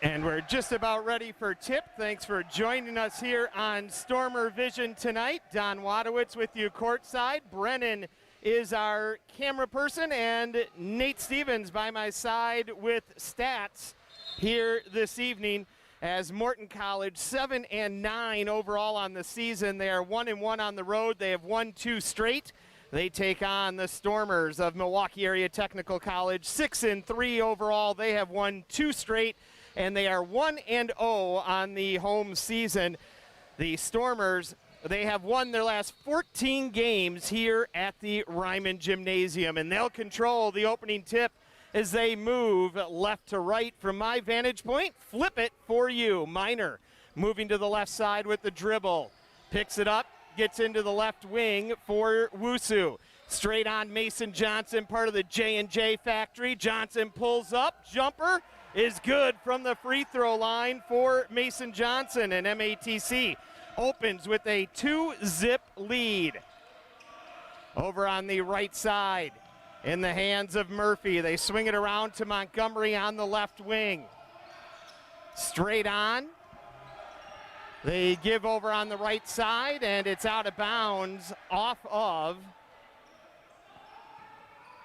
And we're just about ready for tip. Thanks for joining us here on Stormer Vision tonight. Don Wadowitz with you courtside. Brennan is our camera person, and Nate Stevens by my side with stats here this evening as Morton College 7-9 overall on the season. They are 1-1 on the road. They have won 2 straight. They take on the Stormers of Milwaukee Area Technical College 6-3 overall. They have won 2 straight, and they are 1-0 on the home season. The Stormers, they have won their last 14 games here at the Ryman Gymnasium, and they'll control the opening tip as they move left to right. From my vantage point, flip it for you. Minor moving to the left side with the dribble. Picks it up, gets into the left wing for Wusu. Straight on Mason Johnson, part of the J&J factory. Johnson pulls up, jumper is good from the free throw line for Mason Johnson, and MATC opens with a 2-zip lead. Over on the right side, in the hands of Murphy. They swing it around to Montgomery on the left wing. Straight on. They give over on the right side, and it's out of bounds off of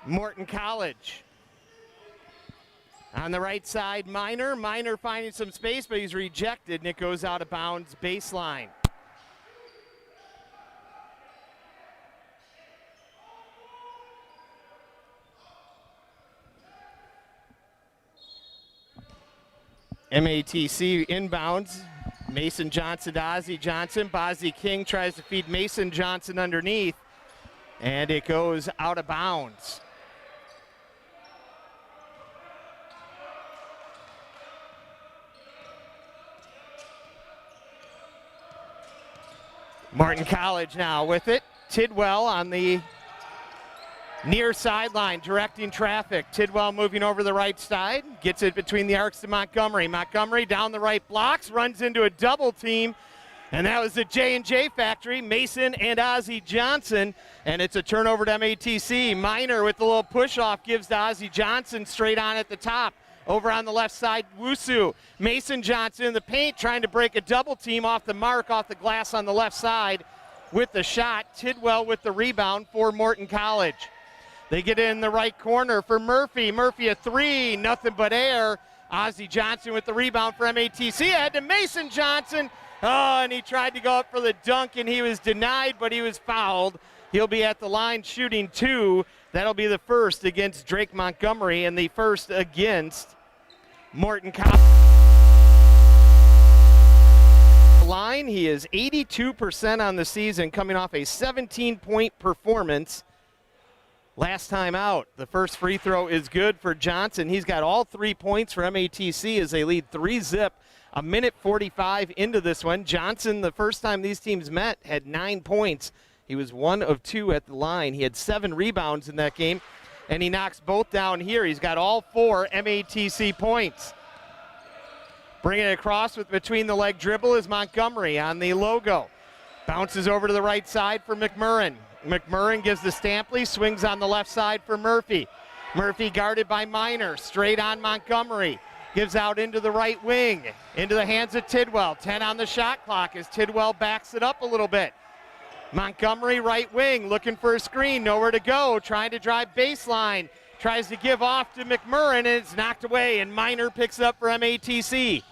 Morton College. On the right side, Minor finding some space, but he's rejected, and it goes out of bounds baseline. MATC inbounds. Mason Johnson to Ozzie Johnson. Bozzie King tries to feed Mason Johnson underneath, and it goes out of bounds. Morton College now with it. Tidwell on the near sideline, directing traffic. Tidwell moving over the right side, gets it between the arcs to Montgomery. Montgomery down the right blocks, runs into a double team, and that was the J&J factory, Mason and Ozzie Johnson, and it's a turnover to MATC. Minor with the little push-off gives to Ozzie Johnson straight on at the top. Over on the left side, Wusu. Mason Johnson in the paint trying to break a double team off the mark, off the glass on the left side with the shot. Tidwell with the rebound for Morton College. They get in the right corner for Murphy. Murphy a 3, nothing but air. Ozzie Johnson with the rebound for MATC. Ahead to Mason Johnson. Oh, and he tried to go up for the dunk, and he was denied, but he was fouled. He'll be at the line shooting 2. That'll be the first against Drake Montgomery and the first against Morton College. Line, he is 82% on the season, coming off a 17-point performance last time out. The first free throw is good for Johnson. He's got all 3 points for MATC as they lead 3-zip. A minute 45 into this one. Johnson, the first time these teams met, had 9 points. He was 1 of 2 at the line. He had 7 rebounds in that game, and he knocks both down here. He's got all 4 MATC points. Bringing it across with between the leg dribble is Montgomery on the logo. Bounces over to the right side for McMurrin. McMurrin gives to Stampley, swings on the left side for Murphy. Murphy guarded by Minor, straight on Montgomery. Gives out into the right wing, into the hands of Tidwell. 10 on the shot clock as Tidwell backs it up a little bit. Montgomery right wing, looking for a screen, nowhere to go, trying to drive baseline. Tries to give off to McMurrin, and it's knocked away, and Minor picks it up for MATC.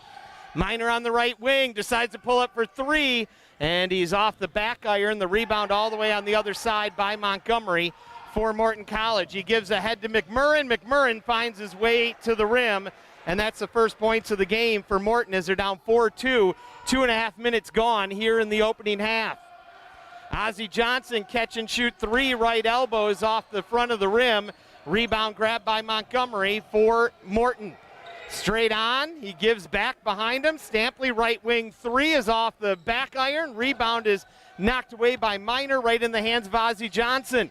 Minor on the right wing, decides to pull up for 3, and he's off the back iron. The rebound all the way on the other side by Montgomery for Morton College. He gives ahead to McMurrin. McMurrin finds his way to the rim, and that's the first points of the game for Morton as they're down 4-2. 2.5 minutes gone here in the opening half. Ozzie Johnson catch and shoot 3, right elbow is off the front of the rim. Rebound grab by Montgomery for Morton. Straight on, he gives back behind him. Stampley right wing 3 is off the back iron. Rebound is knocked away by Minor, right in the hands of Ozzie Johnson.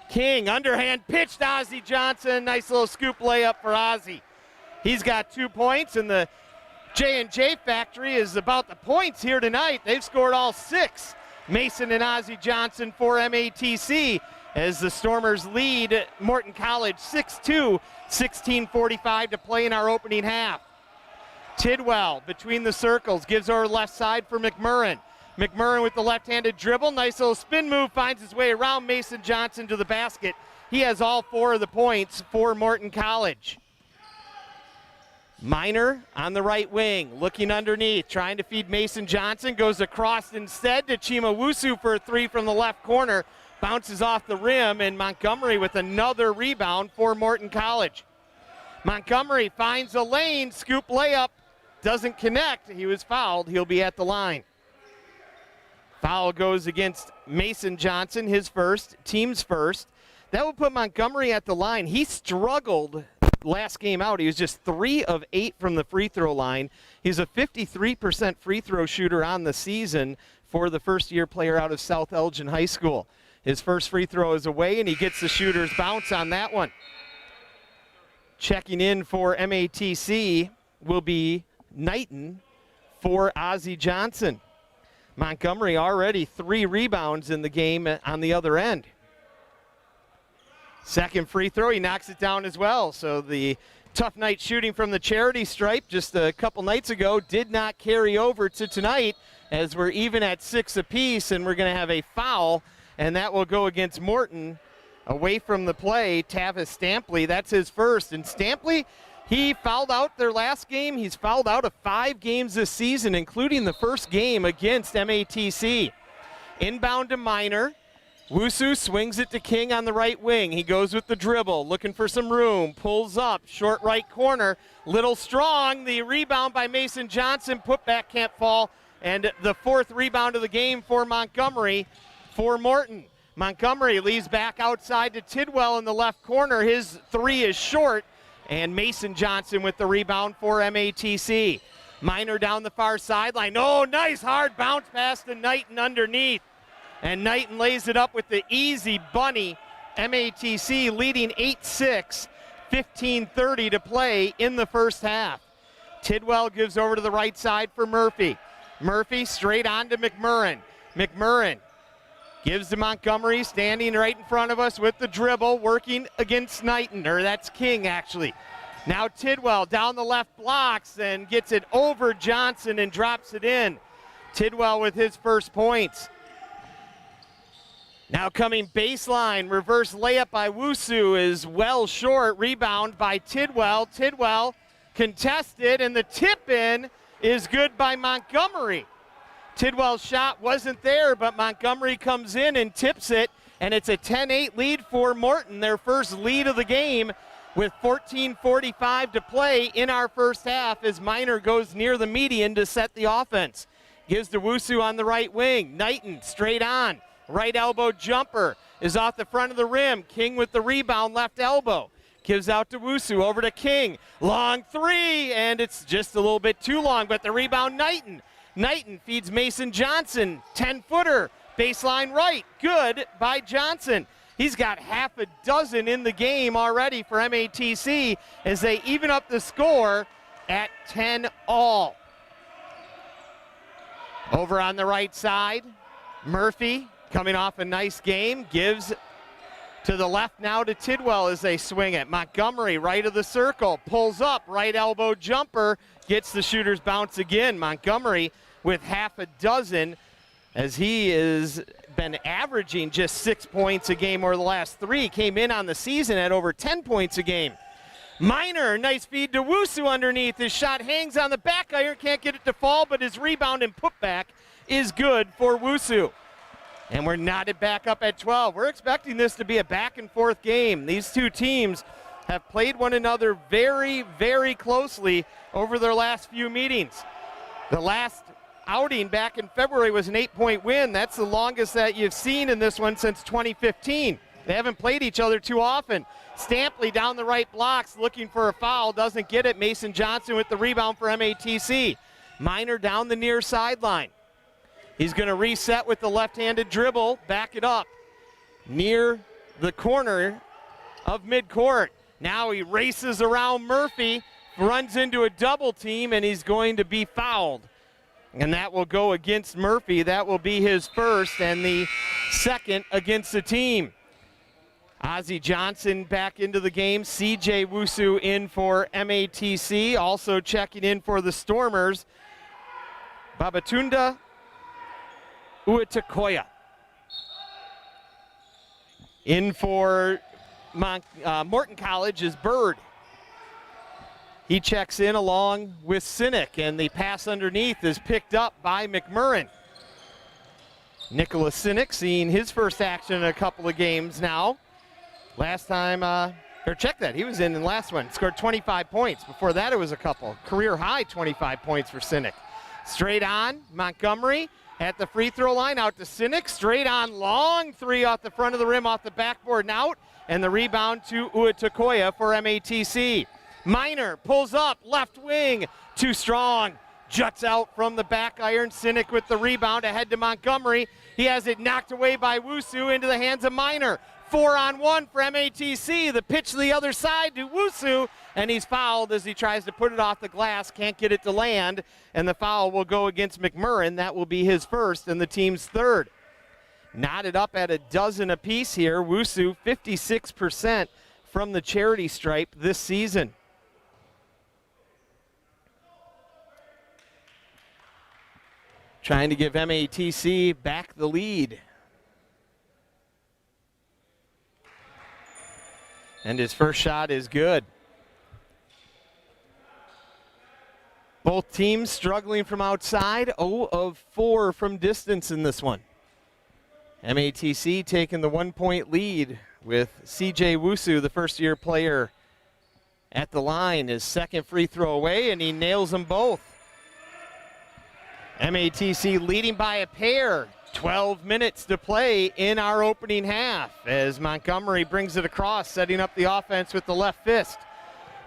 King underhand pitched Ozzie Johnson. Nice little scoop layup for Ozzie. He's got 2 points, and the J&J factory is about the points here tonight. They've scored all 6. Mason and Ozzie Johnson for MATC as the Stormers lead Morton College 6-2, 16:45 to play in our opening half. Tidwell between the circles, gives over left side for McMurrin. McMurrin with the left-handed dribble, nice little spin move, finds his way around Mason Johnson to the basket. He has all 4 of the points for Morton College. Minor on the right wing, looking underneath, trying to feed Mason Johnson, goes across instead to Chima Wusu for a 3 from the left corner, bounces off the rim, and Montgomery with another rebound for Morton College. Montgomery finds a lane, scoop layup, doesn't connect, he was fouled, he'll be at the line. Foul goes against Mason Johnson, his first, team's first. That will put Montgomery at the line. He struggled last game out. He was just 3 of 8 from the free throw line. He's a 53% free throw shooter on the season for the first-year player out of South Elgin High School. His first free throw is away, and he gets the shooter's bounce on that one. Checking in for MATC will be Knighton for Ozzie Johnson. Montgomery already 3 rebounds in the game on the other end. Second free throw, he knocks it down as well. So the tough night shooting from the charity stripe just a couple nights ago did not carry over to tonight, as we're even at 6 apiece, and we're going to have a foul, and that will go against Morton. Away from the play, Tavis Stampley, that's his first. And Stampley, he fouled out their last game. He's fouled out of 5 games this season, including the first game against MATC. Inbound to Minor. Wusu swings it to King on the right wing. He goes with the dribble, looking for some room, pulls up, short right corner, little strong. The rebound by Mason Johnson, putback can't fall, and the 4th rebound of the game for Montgomery for Morton. Montgomery leaves back outside to Tidwell in the left corner. His 3 is short, and Mason Johnson with the rebound for MATC. Minor down the far sideline. Oh, nice hard bounce pass to Knighton underneath. And Knighton lays it up with the easy bunny. MATC leading 8-6, 15:30 to play in the first half. Tidwell gives over to the right side for Murphy. Murphy straight on to McMurrin. McMurrin gives to Montgomery, standing right in front of us with the dribble, working against Knighton, or that's King actually. Now Tidwell down the left blocks and gets it over Johnson and drops it in. Tidwell with his first points. Now coming baseline, reverse layup by Wusu is well short. Rebound by Tidwell. Tidwell contested, and the tip in is good by Montgomery. Tidwell's shot wasn't there, but Montgomery comes in and tips it, and it's a 10-8 lead for Morton, their first lead of the game, with 14:45 to play in our first half as Minor goes near the median to set the offense. Gives to Wusu on the right wing. Knighton straight on. Right elbow jumper is off the front of the rim. King with the rebound, left elbow. Gives out to Wusu, over to King. Long 3, and it's just a little bit too long, but the rebound, Knighton. Knighton feeds Mason Johnson, 10-footer, baseline right. Good by Johnson. He's got half a dozen in the game already for MATC as they even up the score at 10-all. Over on the right side, Murphy, coming off a nice game, gives to the left now to Tidwell as they swing it. Montgomery, right of the circle, pulls up, right elbow jumper, gets the shooter's bounce again. Montgomery with half a dozen as he has been averaging just 6 points a game over the last 3. Came in on the season at over 10 points a game. Minor, nice feed to Wusu underneath. His shot hangs on the back iron, can't get it to fall, but his rebound and putback is good for Wusu. And we're knotted back up at 12. We're expecting this to be a back and forth game. These two teams have played one another very, very closely over their last few meetings. The last outing back in February was an 8-point win. That's the longest that you've seen in this one since 2015. They haven't played each other too often. Stampley down the right blocks looking for a foul, doesn't get it. Mason Johnson with the rebound for MATC. Minor down the near sideline. He's going to reset with the left-handed dribble, back it up near the corner of midcourt. Now he races around Murphy, runs into a double team, and he's going to be fouled. And that will go against Murphy. That will be his first and the second against the team. Ozzie Johnson back into the game. CJ Wusu in for MATC. Also checking in for the Stormers, Babatunda Uatakoya. In for Morton College is Bird. He checks in along with Sinek, and the pass underneath is picked up by McMurrin. Nicholas Sinek seeing his first action in a couple of games now. Last time, or check that, he was in the last one. Scored 25 points. Before that, it was a couple. Career high 25 points for Sinek. Straight on, Montgomery at the free throw line, out to Sinek. Straight on, long three off the front of the rim, off the backboard and out. And the rebound to Uatakoya for MATC. Minor pulls up, left wing, too strong. Juts out from the back iron. Sinek with the rebound ahead to Montgomery. He has it knocked away by Wusu into the hands of Minor. 4-on-1 for MATC. The pitch to the other side to Wusu, and he's fouled as he tries to put it off the glass. Can't get it to land, and the foul will go against McMurrin. That will be his first and the team's third. Knotted up at a dozen apiece here. Wusu 56% from the charity stripe this season. Trying to give MATC back the lead. And his first shot is good. Both teams struggling from outside. 0 of 4 from distance in this one. MATC taking the 1-point lead with CJ Wusu, the first-year player, at the line. His second free throw away, and he nails them both. MATC leading by a pair. 12 minutes to play in our opening half as Montgomery brings it across, setting up the offense with the left fist.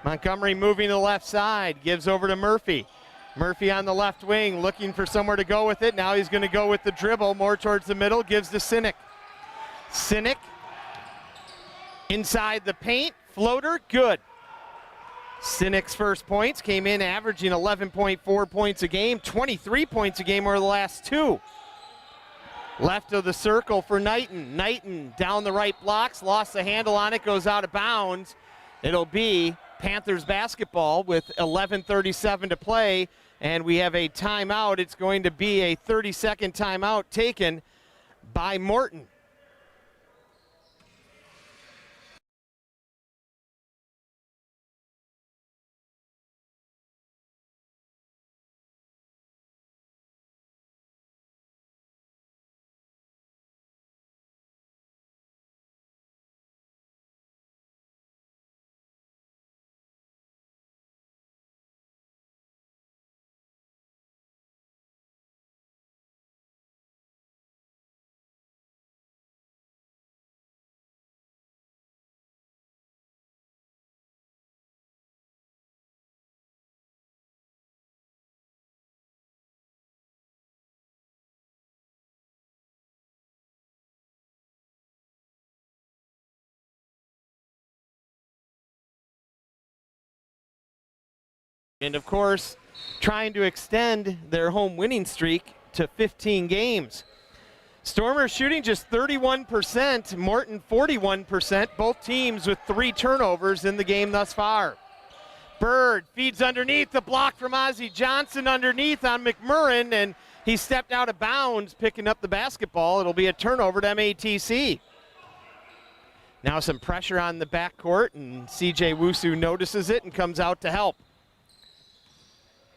Montgomery moving to the left side, gives over to Murphy. Murphy on the left wing, looking for somewhere to go with it. Now he's going to go with the dribble, more towards the middle, gives to Sinek. Sinek inside the paint, floater, good. Sinek's first points came in averaging 11.4 points a game, 23 points a game over the last two. Left of the circle for Knighton. Knighton down the right blocks, lost the handle on it, goes out of bounds. It'll be Panthers basketball with 11:37 to play, and we have a timeout. It's going to be a 30-second timeout taken by Morton. And of course, trying to extend their home winning streak to 15 games. Stormers shooting just 31%, Morton 41%, both teams with 3 turnovers in the game thus far. Bird feeds underneath, the block from Ozzie Johnson underneath on McMurrin, and he stepped out of bounds picking up the basketball. It'll be a turnover to MATC. Now some pressure on the backcourt, and CJ Wusu notices it and comes out to help.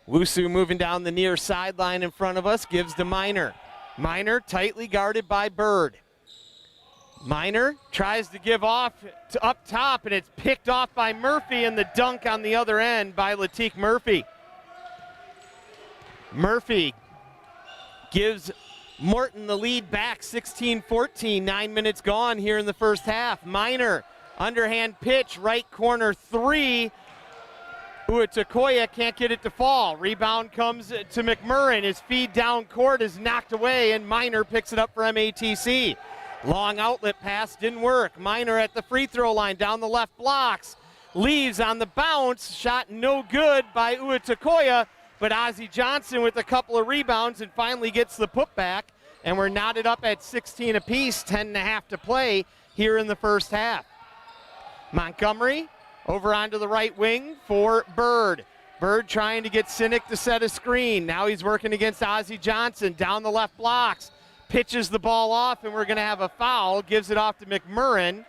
Wusu moving down the near sideline in front of us, gives to Minor. Minor tightly guarded by Bird. Minor tries to give off to up top, and it's picked off by Murphy, and the dunk on the other end by Latique Murphy. Murphy gives Morton the lead back, 16-14, 9 minutes gone here in the first half. Minor, underhand pitch, right corner three. Uatakoya can't get it to fall. Rebound comes to McMurrin. His feed down court is knocked away, and Minor picks it up for MATC. Long outlet pass didn't work. Minor at the free throw line, down the left blocks. Leaves on the bounce. Shot no good by Uatakoya, but Ozzie Johnson with a couple of rebounds and finally gets the putback. And we're knotted up at 16 apiece, 10.5 to play here in the first half. Montgomery over onto the right wing for Bird. Bird trying to get Sinek to set a screen. Now he's working against Ozzie Johnson down the left blocks. Pitches the ball off, and we're going to have a foul. Gives it off to McMurrin.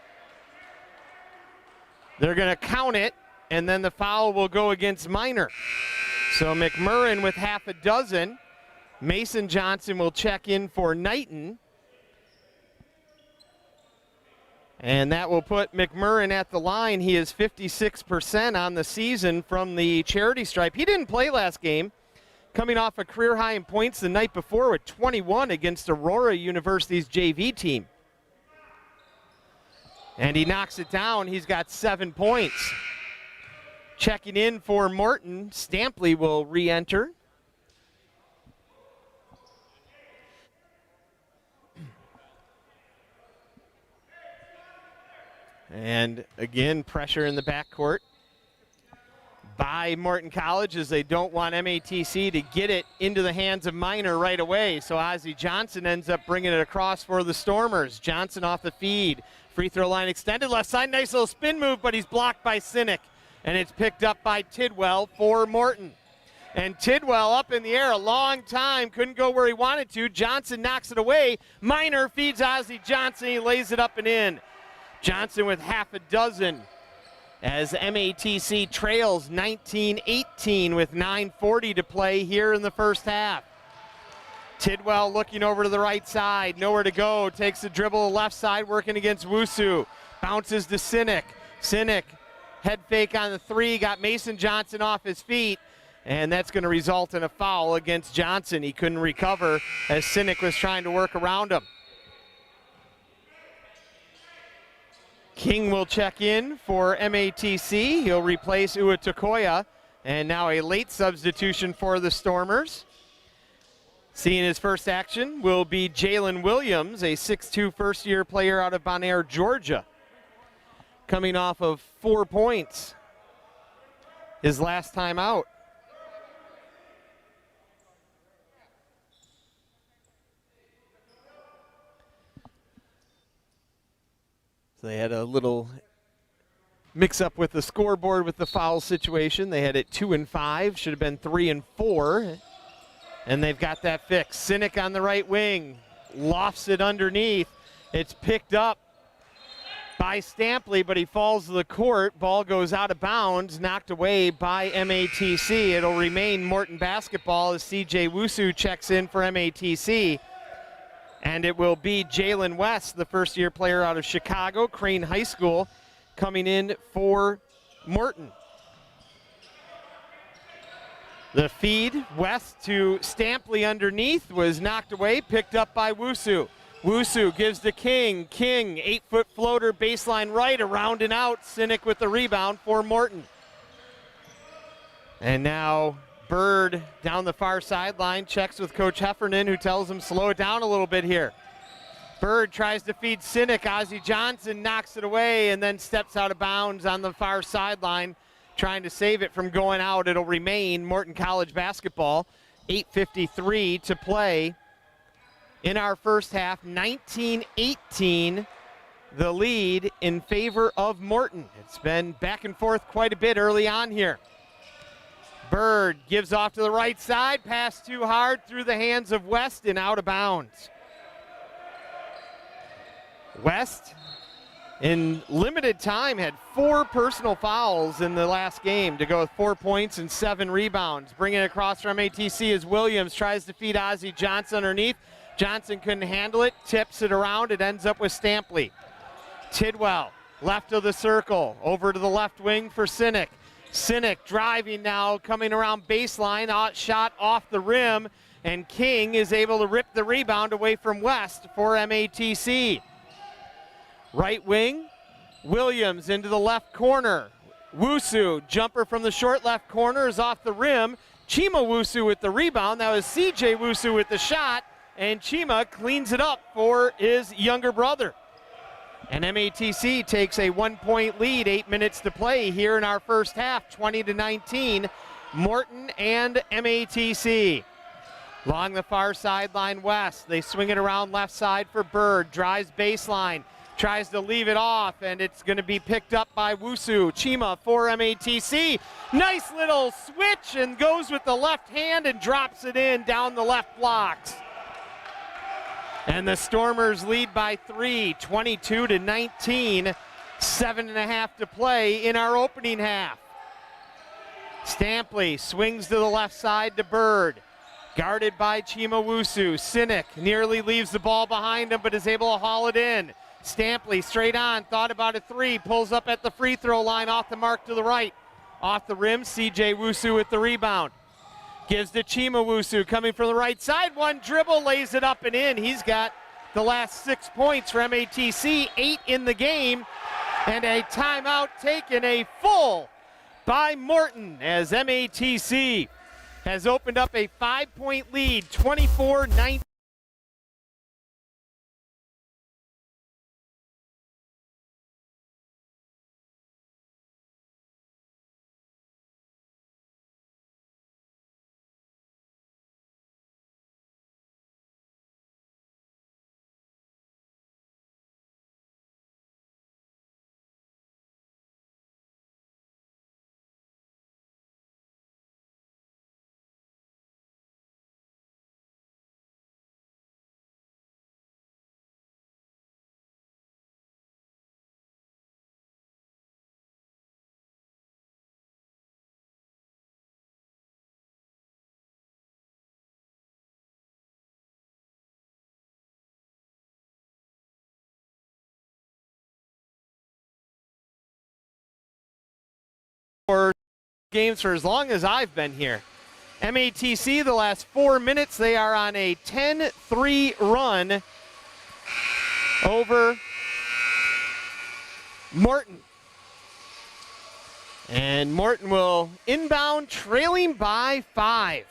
They're going to count it, and then the foul will go against Minor. So McMurrin with half a dozen. Mason Johnson will check in for Knighton. And that will put McMurrin at the line. He is 56% on the season from the charity stripe. He didn't play last game, coming off a career high in points the night before with 21 against Aurora University's JV team. And he knocks it down. He's got 7 points. Checking in for Morton, Stampley will re-enter. And again, pressure in the backcourt by Morton College as they don't want MATC to get it into the hands of Minor right away. So Ozzie Johnson ends up bringing it across for the Stormers. Johnson off the feed. Free throw line extended. Left side, nice little spin move, but he's blocked by Sinek. And it's picked up by Tidwell for Morton. And Tidwell up in the air a long time. Couldn't go where he wanted to. Johnson knocks it away. Minor feeds Ozzie Johnson. He lays it up and in. Johnson with half a dozen as MATC trails 19-18 with 9:40 to play here in the first half. Tidwell looking over to the right side, nowhere to go, takes the dribble left side, working against Wusu. Bounces to Sinek. Sinek, head fake on the three, got Mason Johnson off his feet, and that's going to result in a foul against Johnson. He couldn't recover as Sinek was trying to work around him. King will check in for MATC. He'll replace Uatokoya, and now a late substitution for the Stormers. Seeing his first action will be Jalen Williams, a 6'2" first-year player out of Bonaire, Georgia, coming off of 4 points his last time out. They had a little mix-up with the scoreboard with the foul situation. They had it 2 and 5, should have been 3 and 4, and they've got that fixed. Sinek on the right wing, lofts it underneath. It's picked up by Stampley, but he falls to the court. Ball goes out of bounds, knocked away by MATC. It'll remain Morton basketball as CJ Wusu checks in for MATC. And it will be Jalen West, the first-year player out of Chicago, Crane High School, coming in for Morton. The feed, West to Stampley underneath, was knocked away, picked up by Wusu. Wusu gives to King. King, 8-foot floater, baseline right, around and out. Sinek with the rebound for Morton. And now Bird down the far sideline, checks with Coach Heffernan, who tells him slow it down a little bit here. Bird tries to feed Sinek. Ozzie Johnson knocks it away and then steps out of bounds on the far sideline, trying to save it from going out. It'll remain Morton College basketball. 8:53 to play in our first half. 19-18, the lead in favor of Morton. It's been back and forth quite a bit early on here. Bird gives off to the right side, pass too hard through the hands of West and out of bounds. West, in limited time, had 4 personal fouls in the last game to go with 4 points and 7 rebounds. Bringing it across from MATC as Williams tries to feed Ozzie Johnson underneath. Johnson couldn't handle it, tips it around, it ends up with Stampley. Tidwell, left of the circle, over to the left wing for Sinek. Sinek driving now, coming around baseline, shot off the rim, and King is able to rip the rebound away from West for MATC. Right wing, Williams into the left corner. Wusu, jumper from the short left corner, is off the rim. Chima Wusu with the rebound. That was CJ Wusu with the shot, and Chima cleans it up for his younger brother. And MATC takes a 1-point lead, 8 minutes to play here in our first half, 20-19, Morton and MATC. Along the far sideline, West. They swing it around left side for Bird, drives baseline, tries to leave it off, and it's going to be picked up by Wusu. Chima for MATC. Nice little switch, and goes with the left hand and drops it in down the left blocks. And the Stormers lead by 3, 22-19. 7.5 to play in our opening half. Stampley swings to the left side to Bird. Guarded by Chima Wusu. Sinek nearly leaves the ball behind him, but is able to haul it in. Stampley straight on, thought about a three, pulls up at the free throw line off the mark to the right. Off the rim, CJ Wusu with the rebound. Gives to Chima Wusu coming from the right side. One dribble, lays it up and in. He's got the last 6 points for MATC, 8 in the game. And a timeout taken, a full by Morton, as MATC has opened up a 5-point lead, 24-19. For games for as long as I've been here. MATC, the last 4 minutes, they are on a 10-3 run over Morton. And Morton will inbound, trailing by 5.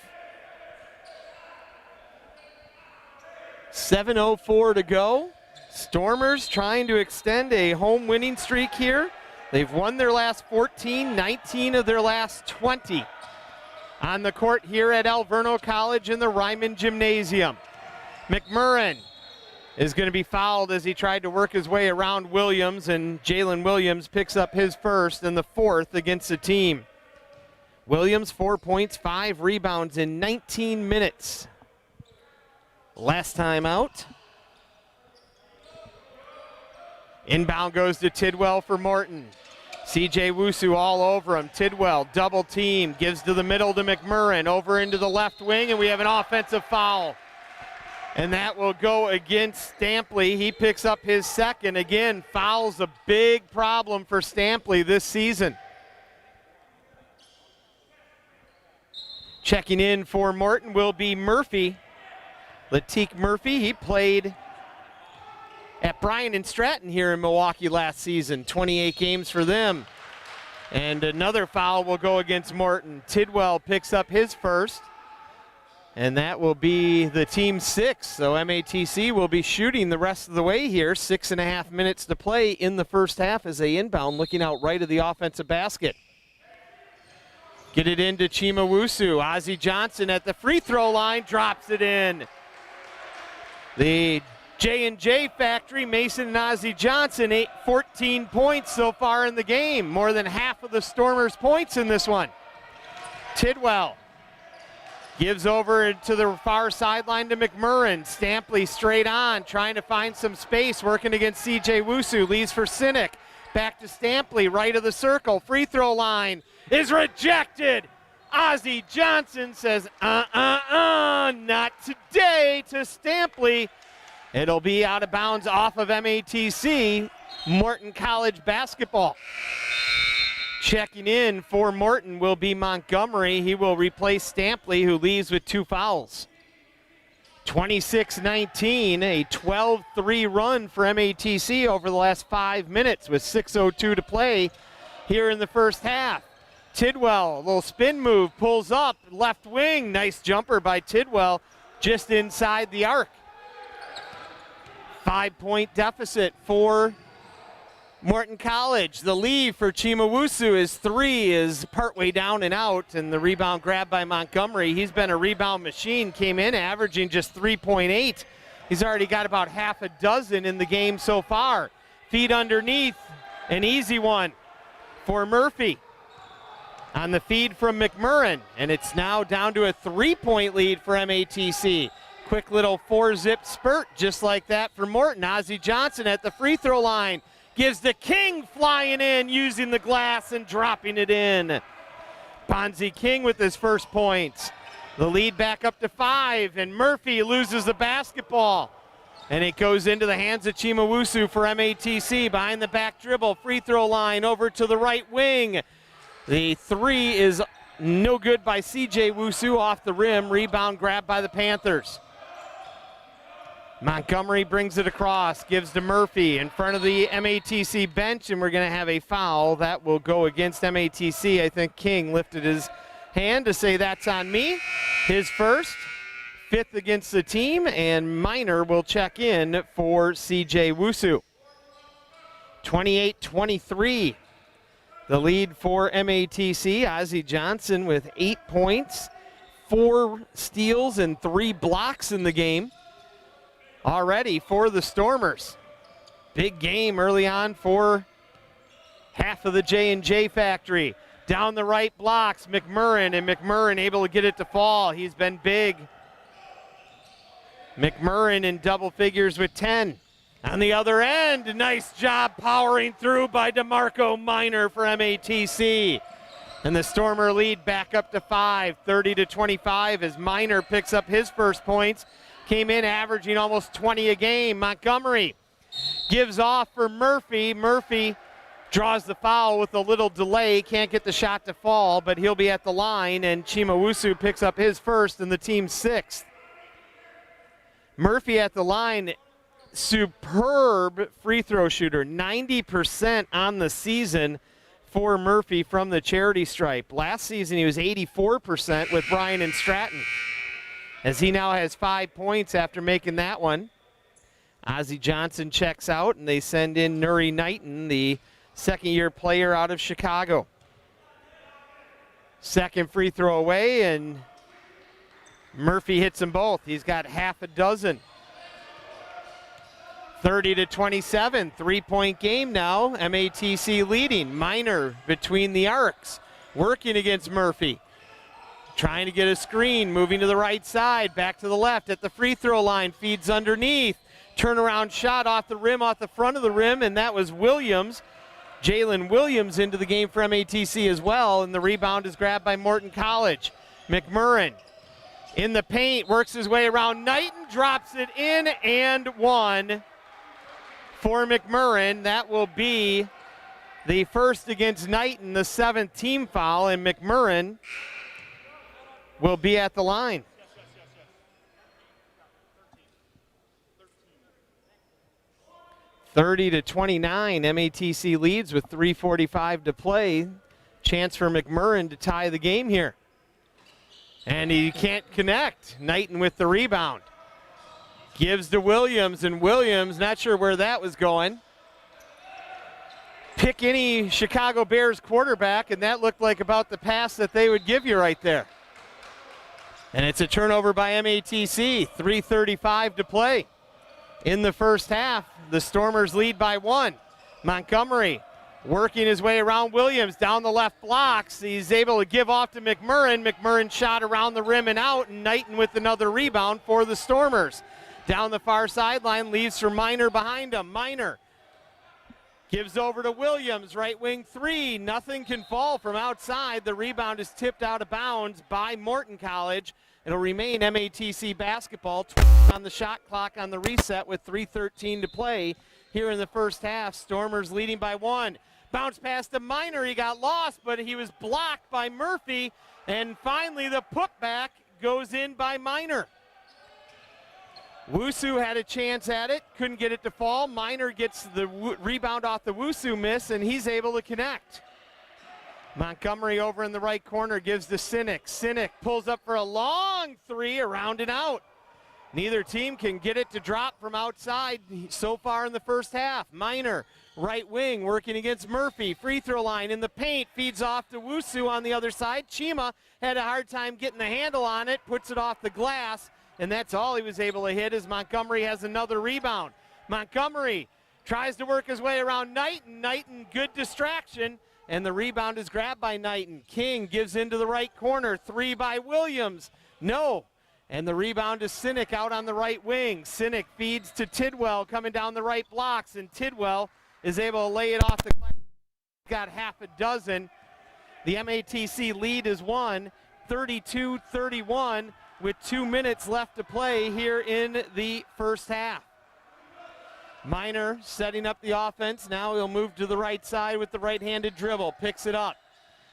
7:04 to go. Stormers trying to extend a home winning streak here. They've won their last 14, 19 of their last 20. On the court here at Alverno College in the Ryman Gymnasium. McMurrin is going to be fouled as he tried to work his way around Williams, and Jalen Williams picks up his first and the fourth against the team. Williams, 4 points, 5 rebounds in 19 minutes. Last time out. Inbound goes to Tidwell for Morton. CJ Wusu all over him. Tidwell, double team, gives to the middle to McMurrin, over into the left wing, and we have an offensive foul. And that will go against Stampley. He picks up his second. Again, foul's a big problem for Stampley this season. Checking in for Morton will be Murphy. Latique Murphy, he played at Bryan and Stratton here in Milwaukee last season. 28 games for them. And another foul will go against Morton. Tidwell picks up his first. And that will be the team's 6th. So MATC will be shooting the rest of the way here. 6.5 minutes to play in the first half as they inbound, looking out right of the offensive basket. Get it into Chima Wusu. Ozzie Johnson at the free throw line, drops it in. The J&J factory, Mason and Ozzie Johnson, 14 points so far in the game. More than half of the Stormers' points in this one. Tidwell gives over to the far sideline to McMurrin. Stampley straight on, trying to find some space, working against CJ Wusu. Leaves for Sinek. Back to Stampley, right of the circle. Free throw line is rejected. Ozzie Johnson says, not today to Stampley. It'll be out of bounds off of MATC, Morton College basketball. Checking in for Morton will be Montgomery. He will replace Stampley, who leaves with 2 fouls. 26-19, a 12-3 run for MATC over the last 5 minutes with 6:02 to play here in the first half. Tidwell, a little spin move, pulls up, left wing. Nice jumper by Tidwell, just inside the arc. 5-point deficit for Morton College. The lead for Chima Wusu is 3, is partway down and out, and the rebound grabbed by Montgomery. He's been a rebound machine, came in averaging just 3.8. He's already got about half a dozen in the game so far. Feed underneath, an easy one for Murphy. On the feed from McMurrin, and it's now down to a 3-point lead for MATC. Quick little 4-zip spurt just like that for Morton. Ozzie Johnson at the free throw line gives the King flying in, using the glass and dropping it in. Bonzi King with his first points. The lead back up to 5, and Murphy loses the basketball. And it goes into the hands of Chimawusu for MATC. Behind the back dribble, free throw line over to the right wing. The 3 is no good by C.J. Wusu, off the rim. Rebound grabbed by the Panthers. Montgomery brings it across, gives to Murphy in front of the MATC bench, and we're going to have a foul. That will go against MATC. I think King lifted his hand to say that's on me. His first, 5th against the team, and Minor will check in for C.J. Wusu. 28-23. The lead for MATC. Ozzie Johnson with 8 points, 4 steals, and 3 blocks in the game already for the Stormers. Big game early on for half of the J&J factory. Down the right blocks, McMurrin, and McMurrin able to get it to fall. He's been big. McMurrin in double figures with 10. On the other end, nice job powering through by DeMarco Minor for MATC. And the Stormer lead back up to 5, 30-25 as Minor picks up his first points. Came in averaging almost 20 a game. Montgomery gives off for Murphy. Murphy draws the foul with a little delay. Can't get the shot to fall, but he'll be at the line, and Chimawusu picks up his first and the team's 6th. Murphy at the line, superb free throw shooter, 90% on the season for Murphy from the charity stripe. Last season he was 84% with Bryan and Stratton, as he now has 5 points after making that one. Ozzie Johnson checks out, and they send in Nuri Knighton, the second-year player out of Chicago. Second free throw away, and Murphy hits them both. He's got half a dozen. 30-27, 3-point game now. MATC leading. Minor between the arcs, working against Murphy. Trying to get a screen, moving to the right side, back to the left at the free throw line, feeds underneath. Turnaround shot off the rim, off the front of the rim, and that was Williams. Jalen Williams into the game for MATC as well, and the rebound is grabbed by Morton College. McMurrin in the paint, works his way around Knighton, drops it in, and one for McMurrin. That will be the first against Knighton, the 7th team foul, and McMurrin will be at the line. (30-29), MATC leads with 3:45 to play. Chance for McMurrin to tie the game here. And he can't connect. Knighton with the rebound. Gives to Williams, and Williams, not sure where that was going. Pick any Chicago Bears quarterback, and that looked like about the pass that they would give you right there. And it's a turnover by MATC, 3:35 to play. In the first half, the Stormers lead by 1. Montgomery working his way around Williams, down the left blocks. He's able to give off to McMurrin. McMurrin shot around the rim and out, and Knighton with another rebound for the Stormers. Down the far sideline, leaves for Minor behind him. Minor gives over to Williams, right wing 3. Nothing can fall from outside. The rebound is tipped out of bounds by Morton College. It'll remain MATC basketball. On the shot clock on the reset with 3:13 to play here in the first half. Stormers leading by 1. Bounce pass to Minor. He got lost, but he was blocked by Murphy. And finally, the putback goes in by Minor. Wusu had a chance at it, couldn't get it to fall. Minor gets the rebound off the Wusu miss, and he's able to connect. Montgomery over in the right corner gives to Sinek. Sinek pulls up for a long 3, around and out. Neither team can get it to drop from outside so far in the first half. Minor, right wing, working against Murphy. Free throw line in the paint, feeds off to Wusu on the other side. Chima had a hard time getting the handle on it, puts it off the glass, and that's all he was able to hit as Montgomery has another rebound. Montgomery Tries to work his way around Knighton. Knighton, good distraction. And the rebound is grabbed by Knighton. King gives into the right corner. 3 by Williams. No. And the rebound is Sinek out on the right wing. Sinek feeds to Tidwell coming down the right blocks. And Tidwell is able to lay it off the glass. Got half a dozen. The MATC lead is won 32-31 with 2 minutes left to play here in the first half. Miner setting up the offense. Now he'll move to the right side with the right-handed dribble. Picks it up.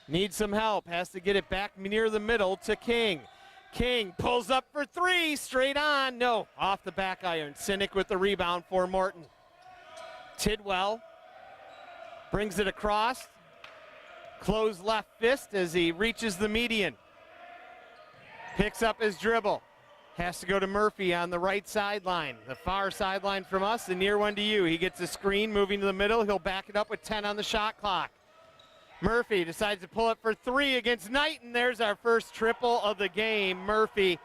Needs some help. Has to get it back near the middle to King. King pulls up for 3. Straight on. No. Off the back iron. Sinek with the rebound for Morton. Tidwell brings it across. Closed left fist as he reaches the median. Picks up his dribble. Has to go to Murphy on the right sideline. The far sideline from us, the near one to you. He gets a screen, moving to the middle. He'll back it up with 10 on the shot clock. Murphy decides to pull it for 3 against Knighton. There's our first triple of the game. Murphy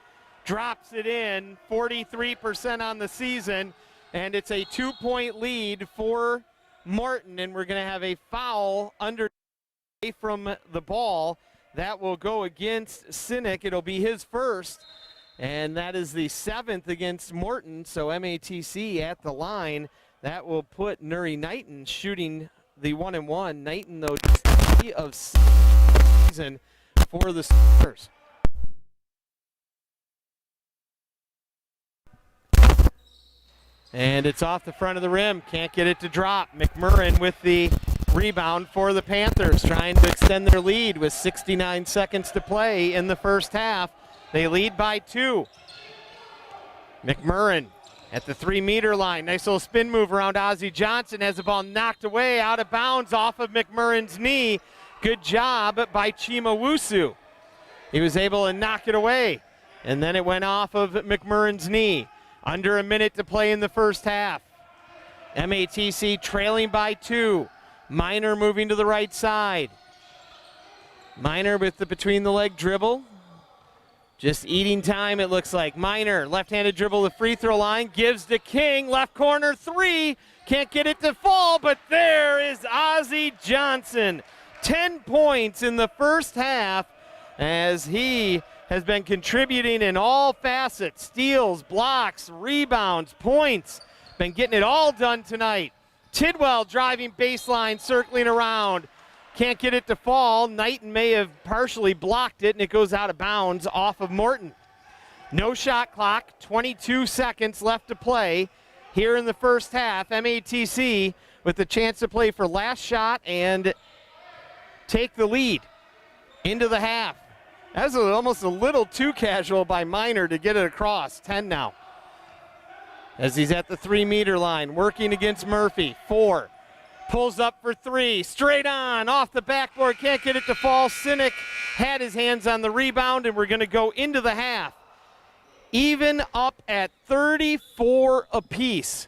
drops it in, 43% on the season, and it's a 2-point lead for Morton, and we're going to have a foul under from the ball. That will go against Sinek. It'll be his first. And that is the 7th against Morton, so MATC at the line. That will put Nuri Knighton shooting the 1-and-1. Knighton, though, of season for the Spurs. And it's off the front of the rim. Can't get it to drop. McMurrin with the rebound for the Panthers, trying to extend their lead with 69 seconds to play in the first half. They lead by 2. McMurrin at the 3-meter line. Nice little spin move around Ozzie Johnson. Has the ball knocked away out of bounds off of McMurrin's knee. Good job by Chimawusu. He was able to knock it away. And then it went off of McMurrin's knee. Under a minute to play in the first half. MATC trailing by 2. Miner moving to the right side. Miner with the between-the-leg dribble. Just eating time, it looks like. Miner, left-handed dribble, the free throw line, gives to King, left corner 3. Can't get it to fall, but there is Ozzie Johnson. 10 points in the first half as he has been contributing in all facets. Steals, blocks, rebounds, points. Been getting it all done tonight. Tidwell driving baseline, circling around. Can't get it to fall. Knighton may have partially blocked it, and it goes out of bounds off of Morton. No shot clock, 22 seconds left to play here in the first half. MATC with the chance to play for last shot and take the lead into the half. That was almost a little too casual by Miner to get it across. 10 now. As he's at the 3-meter line, working against Murphy. 4. Pulls up for 3, straight on, off the backboard, can't get it to fall. Sinek had his hands on the rebound, and we're going to go into the half. Even up at 34 apiece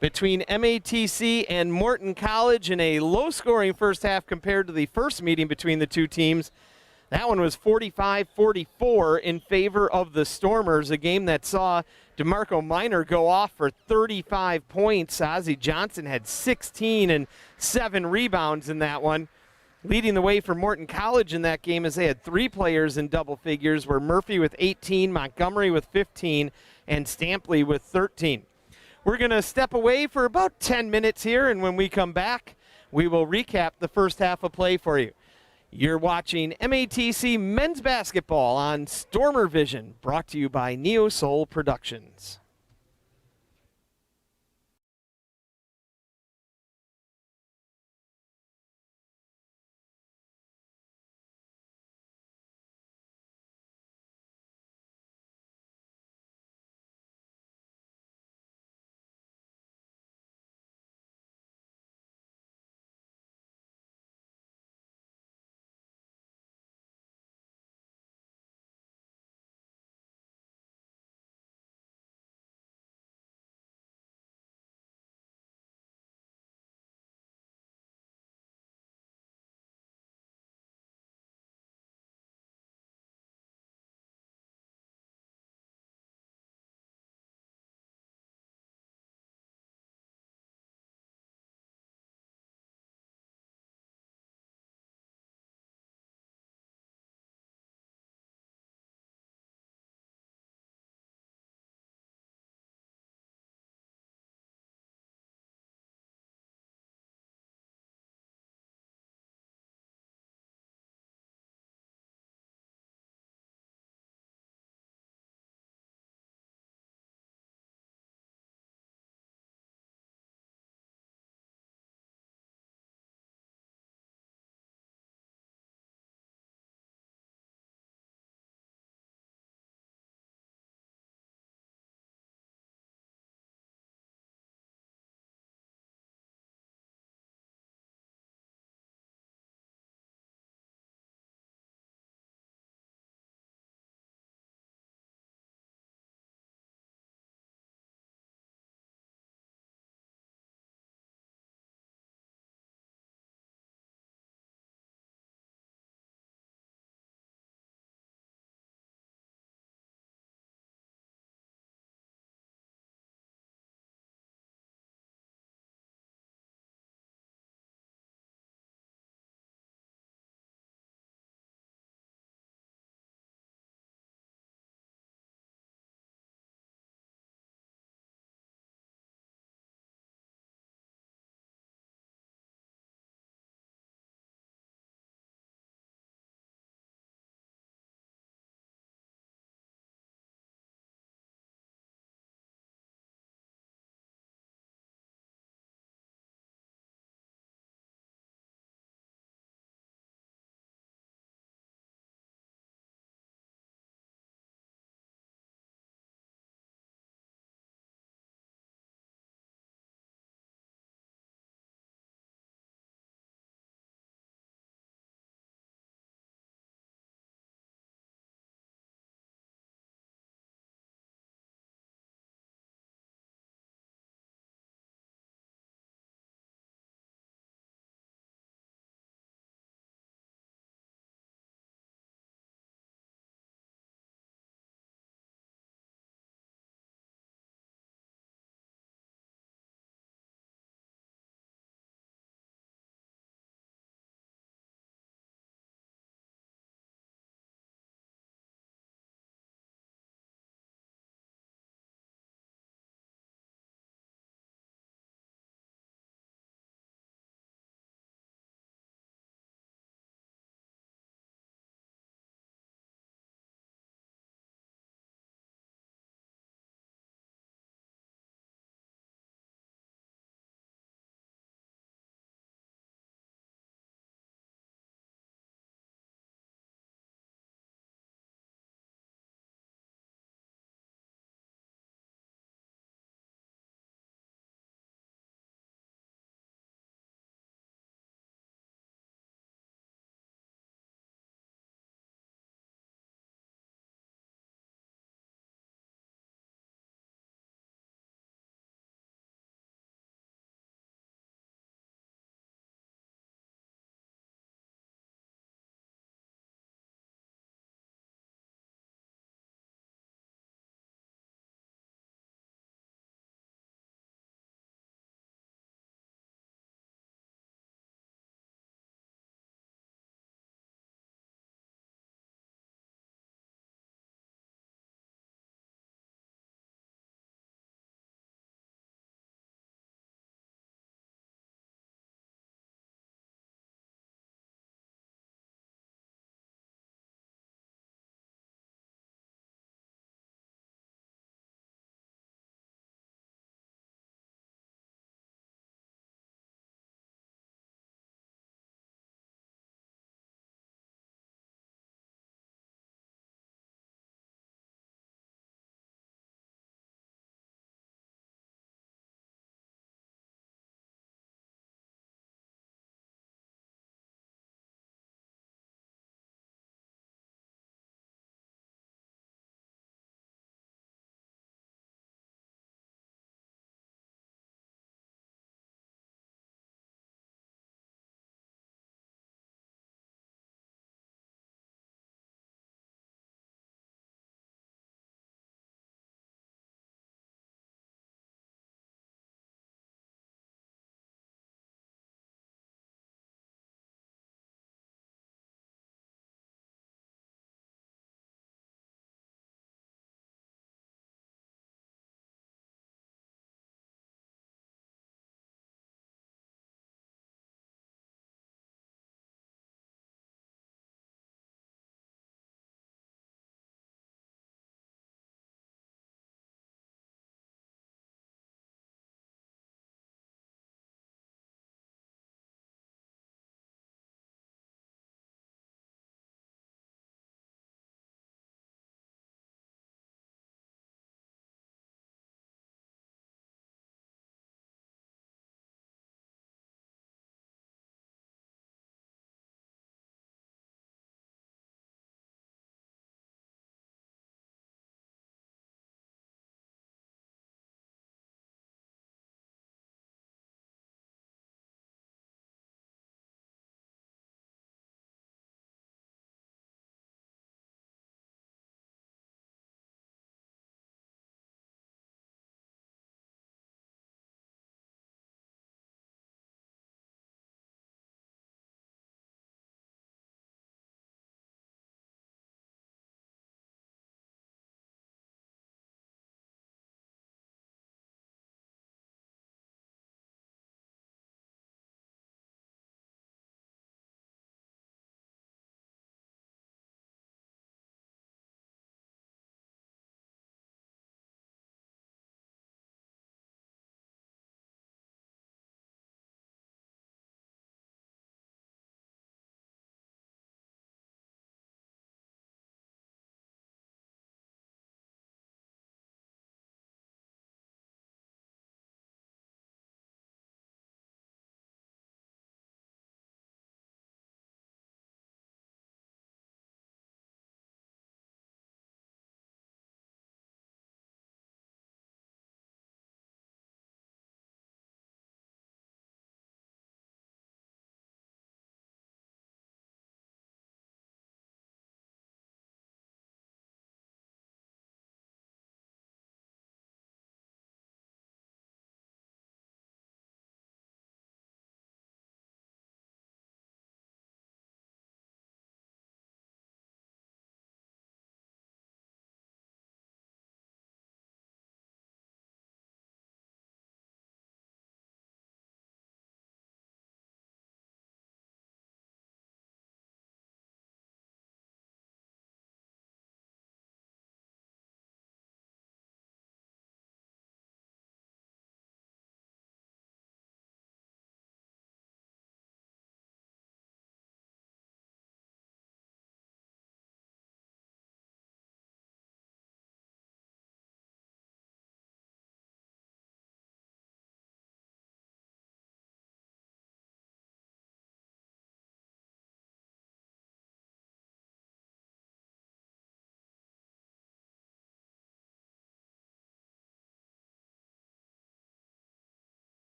between MATC and Morton College in a low-scoring first half compared to the first meeting between the two teams. That one was 45-44 in favor of the Stormers, a game that saw DeMarco Miner go off for 35 points. Ozzie Johnson had 16 and 7 rebounds in that one. Leading the way for Morton College in that game as they had 3 players in double figures were Murphy with 18, Montgomery with 15, and Stampley with 13. We're going to step away for about 10 minutes here, and when we come back, we will recap the first half of play for you. You're watching MATC Men's Basketball on Stormer Vision, brought to you by Neo Soul Productions.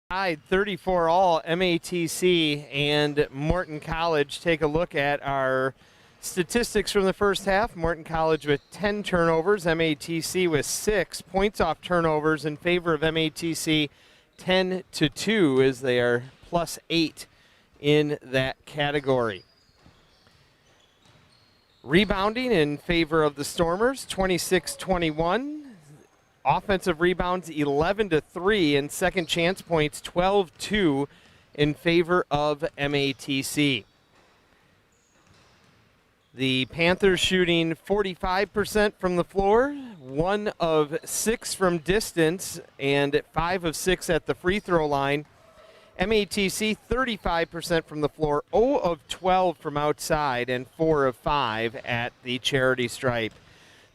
Tied 34 all. MATC and Morton College. Take a look at our statistics from the first half. Morton College with 10 turnovers, MATC with 6 points off turnovers in favor of MATC, 10-2, as they are +8 in that category. Rebounding in favor of the Stormers, 26-21. Offensive rebounds, 11-3, and second chance points, 12-2 in favor of MATC. The Panthers shooting 45% from the floor, 1 of 6 from distance, and 5 of 6 at the free throw line. MATC 35% from the floor, 0 of 12 from outside, and 4 of 5 at the charity stripe.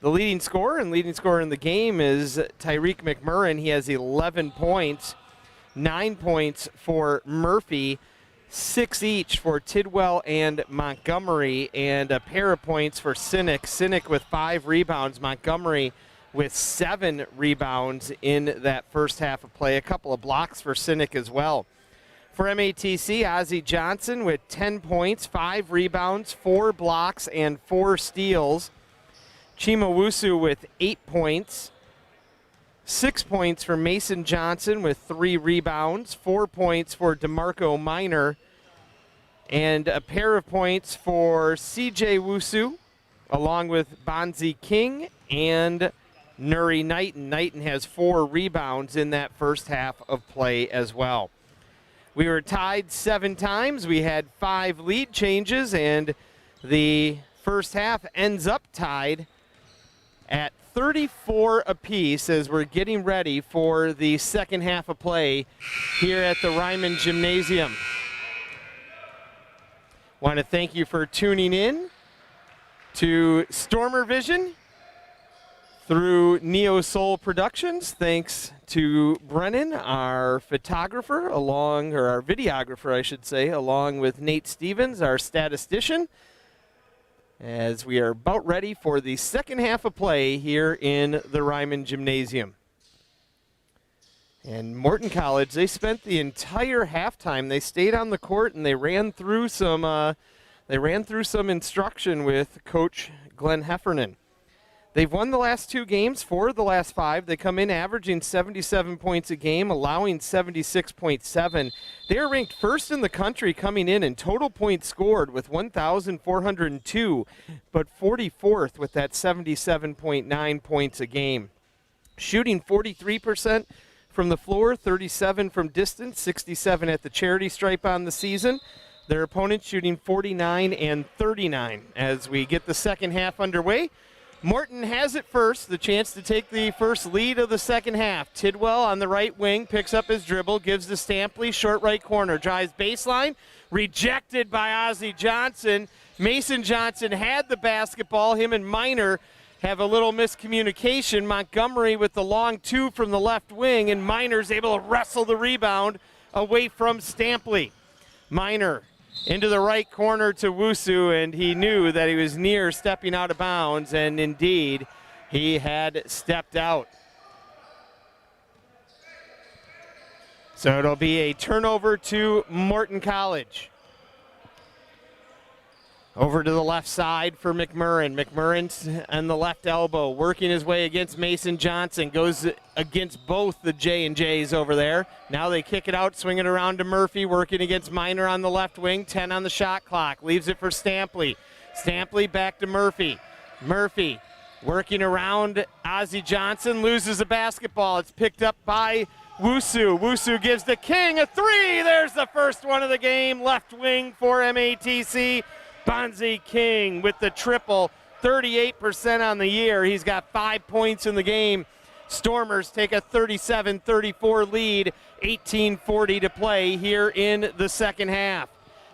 The leading scorer in the game is Tyreek McMurrin. He has 11 points, 9 points for Murphy, 6 each for Tidwell and Montgomery, and a pair of points for Sinek. Sinek with 5 rebounds, Montgomery with 7 rebounds in that first half of play. A couple of blocks for Sinek as well. For MATC, Ozzie Johnson with 10 points, 5 rebounds, 4 blocks, and 4 steals. Chimawusu with 8 points, 6 points for Mason Johnson with 3 rebounds, 4 points for DeMarco Minor, and a pair of points for CJ Wusu, along with Bonzi King and Nuri Knighton. Knighton has 4 rebounds in that first half of play as well. We were tied 7 times. We had 5 lead changes, and the first half ends up tied at 34 apiece as we're getting ready for the second half of play here at the Ryman Gymnasium. Want to thank you for tuning in to Stormer Vision through Neo Soul Productions. Thanks to Brennan, our photographer, our videographer, I should say, along with Nate Stevens, our statistician, as we are about ready for the second half of play here in the Ryman Gymnasium. And Morton College, they spent the entire halftime. They stayed on the court and they ran through some instruction with Coach Glenn Heffernan. They've won the last 2 games, 4 of the last 5. They come in averaging 77 points a game, allowing 76.7. They are ranked first in the country coming in total points scored with 1,402, but 44th with that 77.9 points a game. Shooting 43% from the floor, 37 from distance, 67 at the charity stripe on the season. Their opponents shooting 49 and 39 as we get the second half underway. Morton has it first, the chance to take the first lead of the second half. Tidwell on the right wing picks up his dribble, gives to Stampley, short right corner, drives baseline, rejected by Ozzie Johnson. Mason Johnson had the basketball. Him and Minor have a little miscommunication. Montgomery with the long 2 from the left wing, and Minor's able to wrestle the rebound away from Stampley. Minor into the right corner to Wusu, and he knew that he was near stepping out of bounds, and indeed, he had stepped out. So it'll be a turnover to Morton College. Over to the left side for McMurrin. McMurrin's on the left elbow, working his way against Mason Johnson. Goes against both the J&Js over there. Now they kick it out, swing it around to Murphy, working against Minor on the left wing. 10 on the shot clock. Leaves it for Stampley. Stampley back to Murphy. Murphy working around Ozzie Johnson. Loses the basketball. It's picked up by Wusu. Wusu gives the King a 3. There's the first one of the game. Left wing for MATC. Bonzi King with the triple, 38% on the year. He's got 5 points in the game. Stormers take a 37-34 lead, 18:40 to play here in the second half.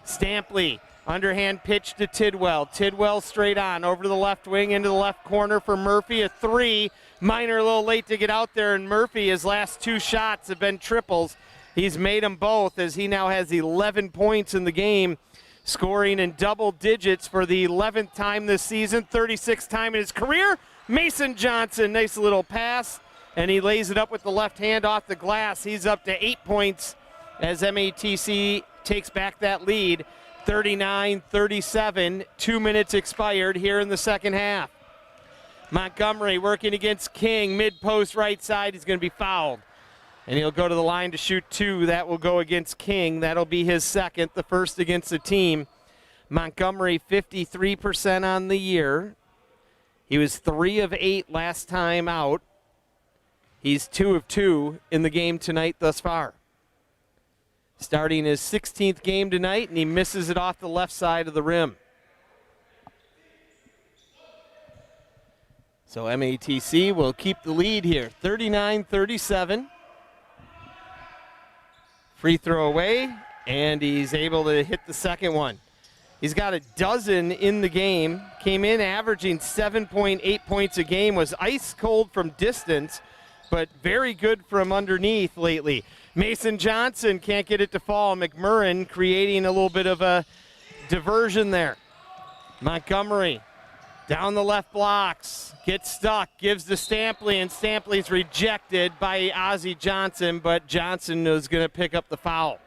Stampley, underhand pitch to Tidwell. Tidwell straight on, over to the left wing, into the left corner for Murphy, a 3. Minor a little late to get out there, and Murphy, his last 2 shots have been triples. He's made them both as he now has 11 points in the game, scoring in double digits for the 11th time this season, 36th time in his career. Mason Johnson, nice little pass, and he lays it up with the left hand off the glass. He's up to 8 points as MATC takes back that lead. 39-37, 2 minutes expired here in the second half. Montgomery working against King, mid-post right side. He's going to be fouled. And he'll go to the line to shoot 2. That will go against King. That'll be his second, the first against the team. Montgomery 53% on the year. He was 3 of 8 last time out. He's 2 of 2 in the game tonight thus far. Starting his 16th game tonight, and he misses it off the left side of the rim. So MATC will keep the lead here, 39-37. Free throw away, and he's able to hit the second one. He's got a dozen in the game, came in averaging 7.8 points a game, was ice cold from distance, but very good from underneath lately. Mason Johnson can't get it to fall. McMurrin creating a little bit of a diversion there. Montgomery down the left blocks, gets stuck, gives to Stampley, and Stampley's rejected by Ozzie Johnson, but Johnson is going to pick up the foul.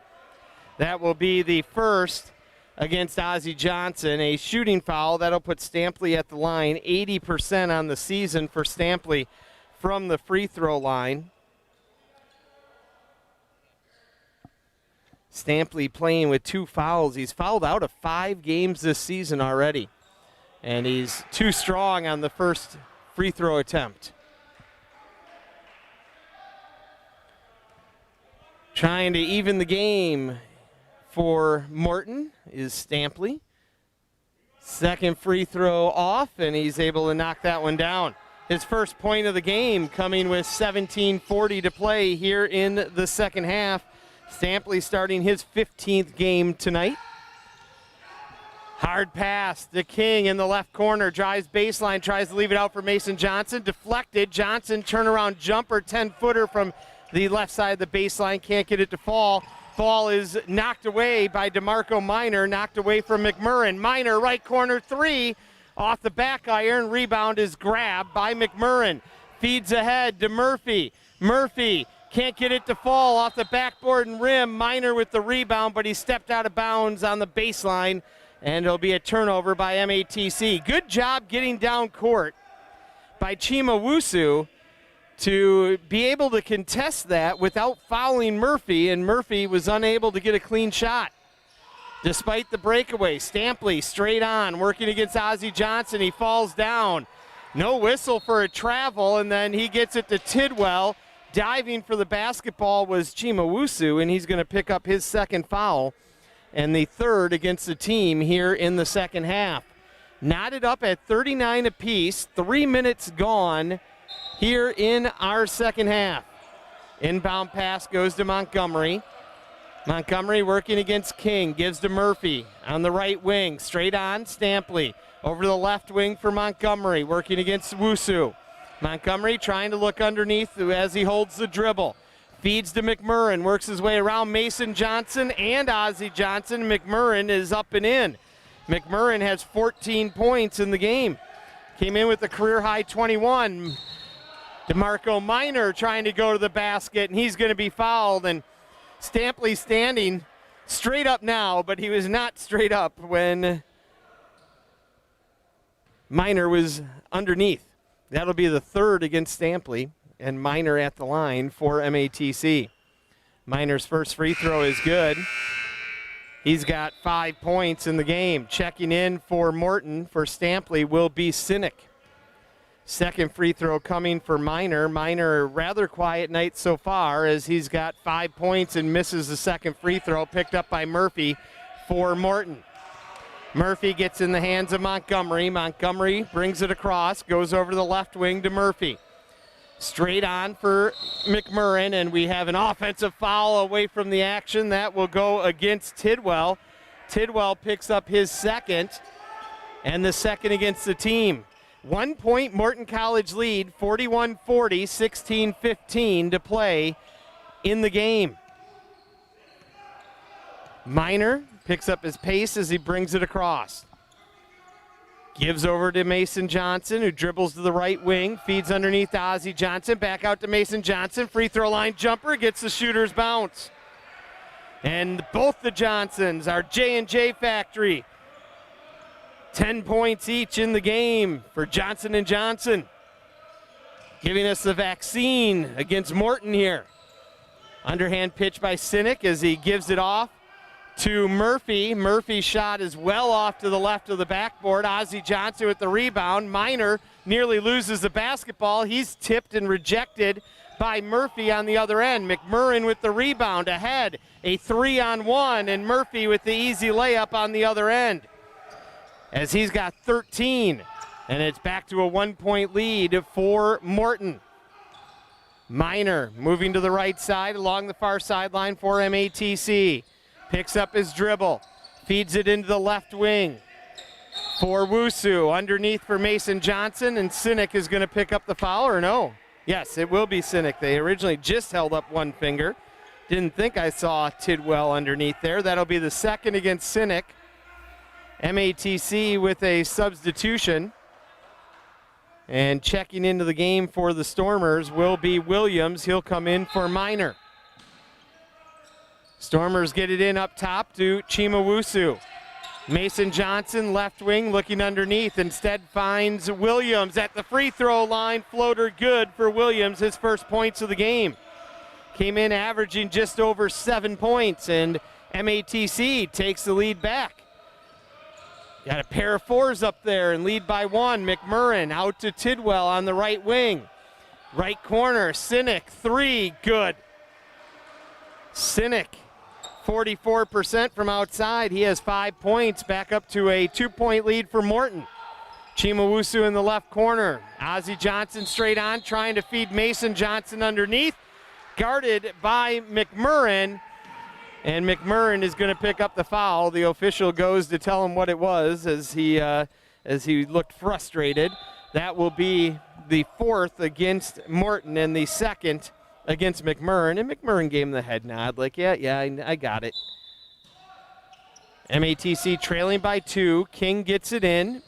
That will be the first against Ozzie Johnson, a shooting foul. That'll put Stampley at the line, 80% on the season for Stampley from the free throw line. Stampley playing with 2 fouls. He's fouled out of 5 games this season already. And he's too strong on the first free throw attempt. Trying to even the game for Morton is Stampley. Second free throw off, and he's able to knock that one down. His first point of the game coming with 17:40 to play here in the second half. Stampley starting his 15th game tonight. Hard pass to King in the left corner, drives baseline, tries to leave it out for Mason Johnson. Deflected, Johnson turnaround jumper, 10-footer from the left side of the baseline, can't get it to fall. Ball is knocked away by DeMarco Minor, knocked away from McMurrin. Minor, right corner 3, off the back iron, rebound is grabbed by McMurrin. Feeds ahead to Murphy. Murphy can't get it to fall off the backboard and rim. Minor with the rebound, but he stepped out of bounds on the baseline. And it'll be a turnover by MATC. Good job getting down court by Chimawusu to be able to contest that without fouling Murphy, and Murphy was unable to get a clean shot. Despite the breakaway, Stampley straight on, working against Ozzie Johnson. He falls down. No whistle for a travel, and then he gets it to Tidwell. Diving for the basketball was Chimawusu, and he's going to pick up his second foul, and the third against the team here in the second half. Knotted up at 39 apiece, 3 minutes gone here in our second half. Inbound pass goes to Montgomery. Montgomery working against King, gives to Murphy on the right wing, straight on Stampley. Over to the left wing for Montgomery, working against Wusu. Montgomery trying to look underneath as he holds the dribble. Feeds to McMurrin, works his way around Mason Johnson and Ozzie Johnson. McMurrin is up and in. McMurrin has 14 points in the game. Came in with a career-high 21. DeMarco Minor trying to go to the basket, and he's going to be fouled. And Stampley standing straight up now, but he was not straight up when Minor was underneath. That'll be the third against Stampley. And Minor at the line for MATC. Minor's first free throw is good. He's got 5 points in the game. Checking in for Morton for Stampley will be Sinek. Second free throw coming for Minor. Minor, rather quiet night so far as he's got 5 points and misses the second free throw, picked up by Murphy for Morton. Murphy gets in the hands of Montgomery. Montgomery brings it across, goes over to the left wing to Murphy. Straight on for McMurrin, and we have an offensive foul away from the action. That will go against Tidwell. Tidwell picks up his second, and the second against the team. 1 point Morton College lead, 41-40, 16-15 to play in the game. Minor picks up his pace as he brings it across. Gives over to Mason Johnson, who dribbles to the right wing, feeds underneath to Ozzie Johnson, back out to Mason Johnson, free throw line jumper, gets the shooter's bounce. And both the Johnsons are J&J Factory. 10 points each in the game for Johnson & Johnson. Giving us the vaccine against Morton here. Underhand pitch by Sinek as he gives it off to Murphy. Murphy's shot is well off to the left of the backboard. Ozzie Johnson with the rebound. Minor nearly loses the basketball. He's tipped and rejected by Murphy on the other end. McMurrin with the rebound ahead. A 3-on-1, and Murphy with the easy layup on the other end. As he's got 13, and it's back to a 1-point lead for Morton. Minor moving to the right side along the far sideline for MATC. Picks up his dribble, feeds it into the left wing for Wusu. Underneath for Mason Johnson, and Sinek is going to pick up the foul, or no? Yes, it will be Sinek. They originally just held up one finger. Didn't think I saw Tidwell underneath there. That'll be the second against Sinek. MATC with a substitution. And checking into the game for the Stormers will be Williams. He'll come in for Minor. Stormers get it in up top to Chimawusu. Mason Johnson, left wing, looking underneath. Instead finds Williams at the free throw line. Floater good for Williams, his first points of the game. Came in averaging just over 7 points, and MATC takes the lead back. Got a pair of fours up there and lead by 1. McMurrin out to Tidwell on the right wing. Right corner, Sinek, 3, good. Sinek, 44% from outside. He has 5 points, back up to a 2-point lead for Morton. Chimawusu in the left corner. Ozzie Johnson straight on, trying to feed Mason Johnson underneath. Guarded by McMurrin, and McMurrin is going to pick up the foul. The official goes to tell him what it was as he looked frustrated. That will be the 4th against Morton and the 2nd against McMurrin, and McMurrin gave him the head nod, like, yeah, I got it. MATC trailing by 2. King gets it in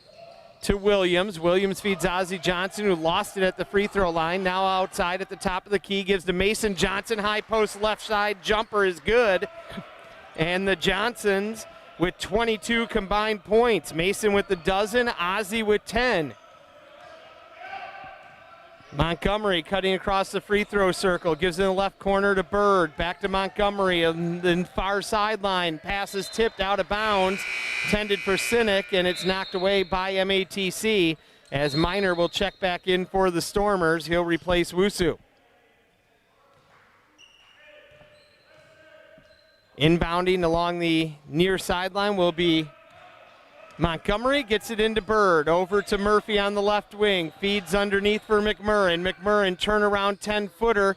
to Williams. Williams feeds Ozzie Johnson, who lost it at the free throw line. Now outside at the top of the key, gives to Mason Johnson. High post left side jumper is good. And the Johnsons with 22 combined points. Mason with the dozen, Ozzie with 10. Montgomery cutting across the free throw circle, gives in the left corner to Bird, back to Montgomery on the far sideline, pass is tipped out of bounds, intended for Sinek, and it's knocked away by MATC as Minor will check back in for the Stormers. He'll replace Wusu. Inbounding along the near sideline will be Montgomery, gets it into Bird, over to Murphy on the left wing, feeds underneath for McMurrin. McMurrin, turnaround 10-footer,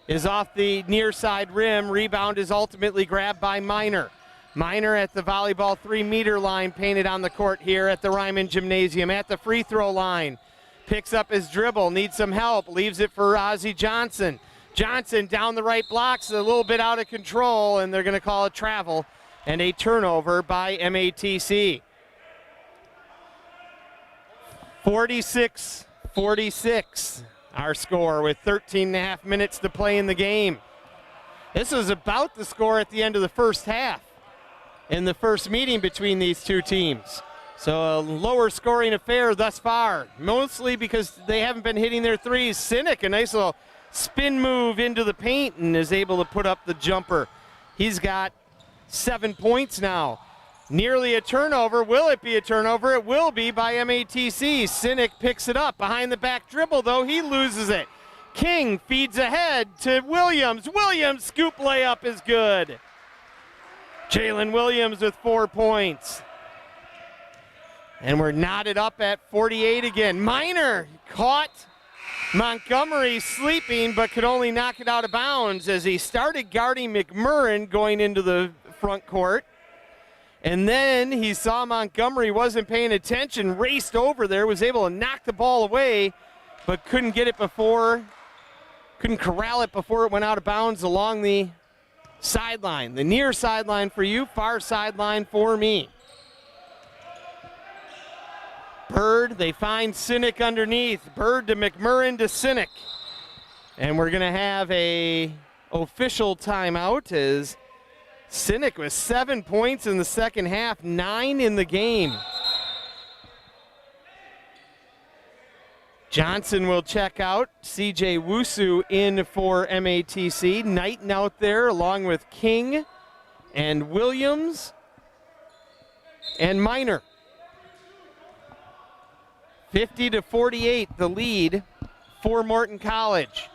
is off the near side rim. Rebound is ultimately grabbed by Minor. Minor at the volleyball 3-meter line, painted on the court here at the Ryman Gymnasium. At the free throw line, picks up his dribble, needs some help, leaves it for Ozzie Johnson. Johnson down the right blocks, a little bit out of control, and they're going to call it travel and a turnover by MATC. 46-46, our score with 13.5 minutes to play in the game. This was about the score at the end of the first half in the first meeting between these two teams. So a lower scoring affair thus far, mostly because they haven't been hitting their threes. Sinek, a nice little spin move into the paint and is able to put up the jumper. He's got 7 points now. Nearly a turnover. Will it be a turnover? It will be by MATC. Sinek picks it up. Behind the back dribble, though, he loses it. King feeds ahead to Williams. Williams' scoop layup is good. Jalen Williams with 4 points. And we're knotted up at 48 again. Minor caught Montgomery sleeping, but could only knock it out of bounds as he started guarding McMurrin going into the front court. And then he saw Montgomery wasn't paying attention, raced over there, was able to knock the ball away, but couldn't get it before, couldn't corral it before it went out of bounds along the sideline. The near sideline for you, far sideline for me. Bird, they find Sinek underneath. Bird to McMurrin to Sinek. And we're going to have a official timeout as Sinek with 7 points in the second half, 9 in the game. Johnson will check out. CJ Wusu in for MATC. Knighton out there along with King and Williams and Minor. 50-48, the lead for Morton College.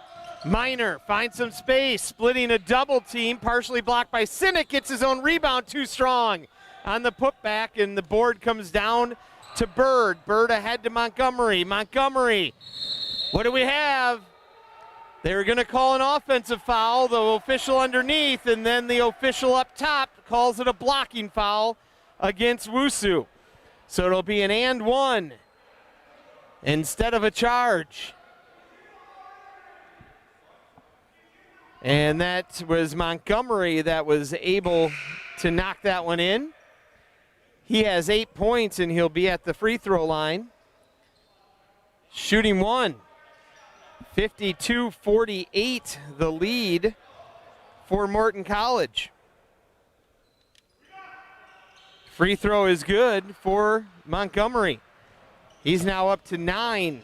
Minor finds some space, splitting a double team, partially blocked by Sinek, gets his own rebound, too strong on the putback, and the board comes down to Bird. Bird ahead to Montgomery. Montgomery, what do we have? They were going to call an offensive foul, the official underneath, and then the official up top calls it a blocking foul against Wusu. So it'll be an and one instead of a charge. And that was Montgomery that was able to knock that one in. He has 8 points, and he'll be at the free throw line. Shooting one. 52-48, the lead for Morton College. Free throw is good for Montgomery. He's now up to 9.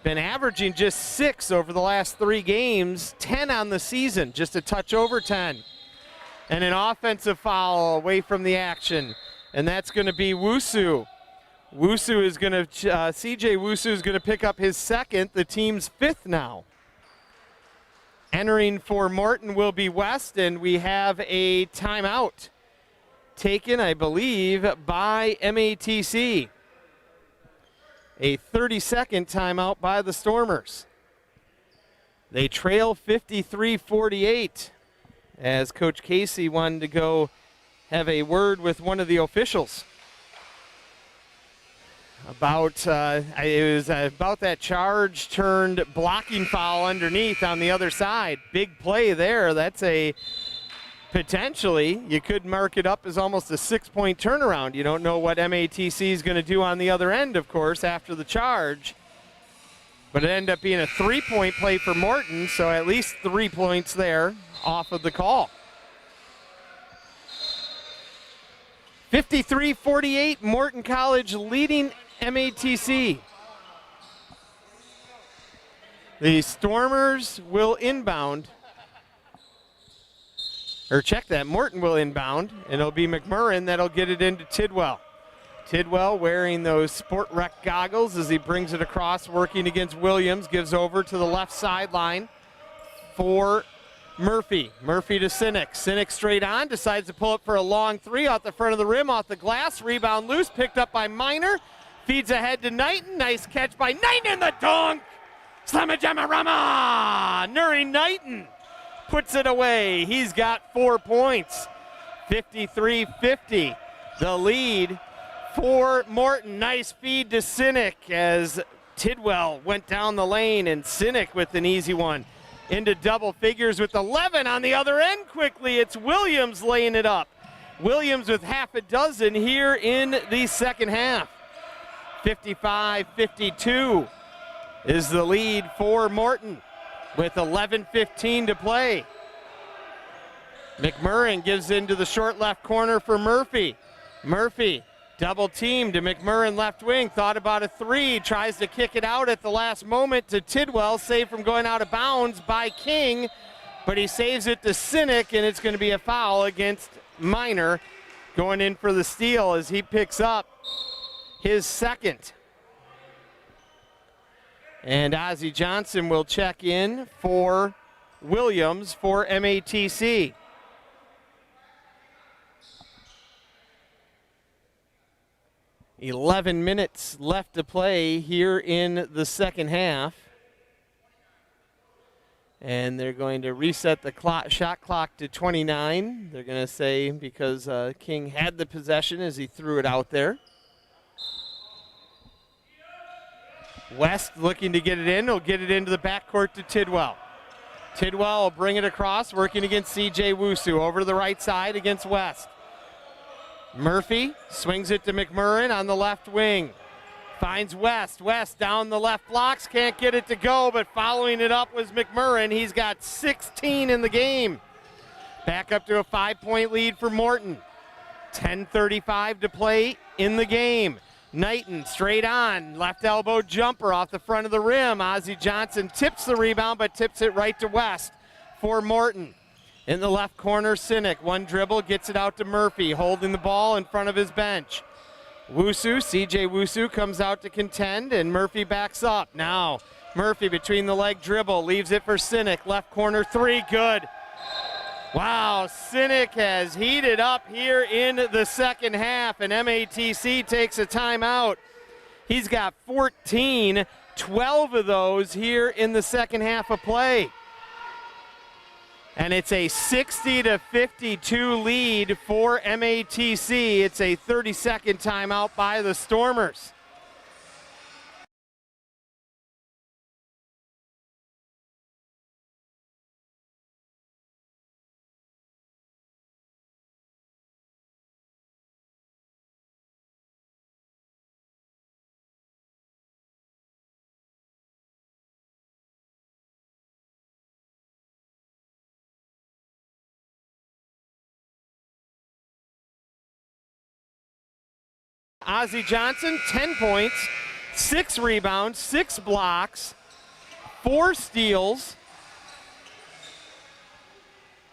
Been averaging just 6 over the last 3 games, 10 on the season, just a touch over 10. And an offensive foul away from the action, and that's going to be Wusu. Wusu is going to, CJ Wusu is going to pick up his second, the team's 5th now. Entering for Morton will be West, and we have a timeout taken, I believe, by MATC. A 30-second timeout by the Stormers. They trail 53-48 as Coach Casey wanted to go have a word with one of the officials about it was about that charge turned blocking foul underneath on the other side. Big play there. That's a potentially, you could mark it up as almost a 6-point turnaround. You don't know what MATC is going to do on the other end, of course, after the charge. But it ended up being a 3-point play for Morton, so at least 3 points there off of the call. 53-48, Morton College leading MATC. The Stormers will inbound. Or check that, Morton will inbound, and it'll be McMurrin that'll get it into Tidwell. Tidwell wearing those Sport Rec goggles as he brings it across, working against Williams, gives over to the left sideline for Murphy. Murphy to Sinek. Sinek straight on, decides to pull up for a long 3 off the front of the rim, off the glass, rebound loose, picked up by Minor, feeds ahead to Knighton, nice catch by Knighton in the dunk! Slamma-jamma-ramma! Nuri Knighton puts it away. He's got 4 points. 53-50, the lead for Morton. Nice feed to Sinek as Tidwell went down the lane, and Sinek with an easy one. Into double figures with 11 on the other end quickly. It's Williams laying it up. Williams with half a dozen here in the second half. 55-52 is the lead for Morton with 11:15 to play. McMurrin gives into the short left corner for Murphy. Murphy double team to McMurrin left wing, thought about a 3, tries to kick it out at the last moment to Tidwell, saved from going out of bounds by King, but he saves it to Sinek, and it's going to be a foul against Minor, going in for the steal as he picks up his second. And Ozzie Johnson will check in for Williams for MATC. "11 minutes left to play here in the second half. And they're going to reset the shot clock to 29. They're going to say because King had the possession as he threw it out there. West looking to get it in. He'll get it into the backcourt to Tidwell. Tidwell will bring it across, working against CJ Wusu. Over to the right side against West. Murphy swings it to McMurrin on the left wing. Finds West. West down the left blocks. Can't get it to go, but following it up was McMurrin. He's got 16 in the game. Back up to a 5-point lead for Morton. 10:35 to play in the game. Knighton straight on, left elbow jumper off the front of the rim. Ozzie Johnson tips the rebound, but tips it right to West for Morton. In the left corner, Sinek, one dribble, gets it out to Murphy, holding the ball in front of his bench. Wusu, CJ Wusu comes out to contend, and Murphy backs up. Now, Murphy between the leg dribble, leaves it for Sinek, left corner three, good. Wow, Sinek has heated up here in the second half, and MATC takes a timeout. He's got 14, 12 of those here in the second half of play. And it's a 60-52 lead for MATC. It's a 30-second timeout by the Stormers. Ozzie Johnson, 10 points, 6 rebounds, 6 blocks, 4 steals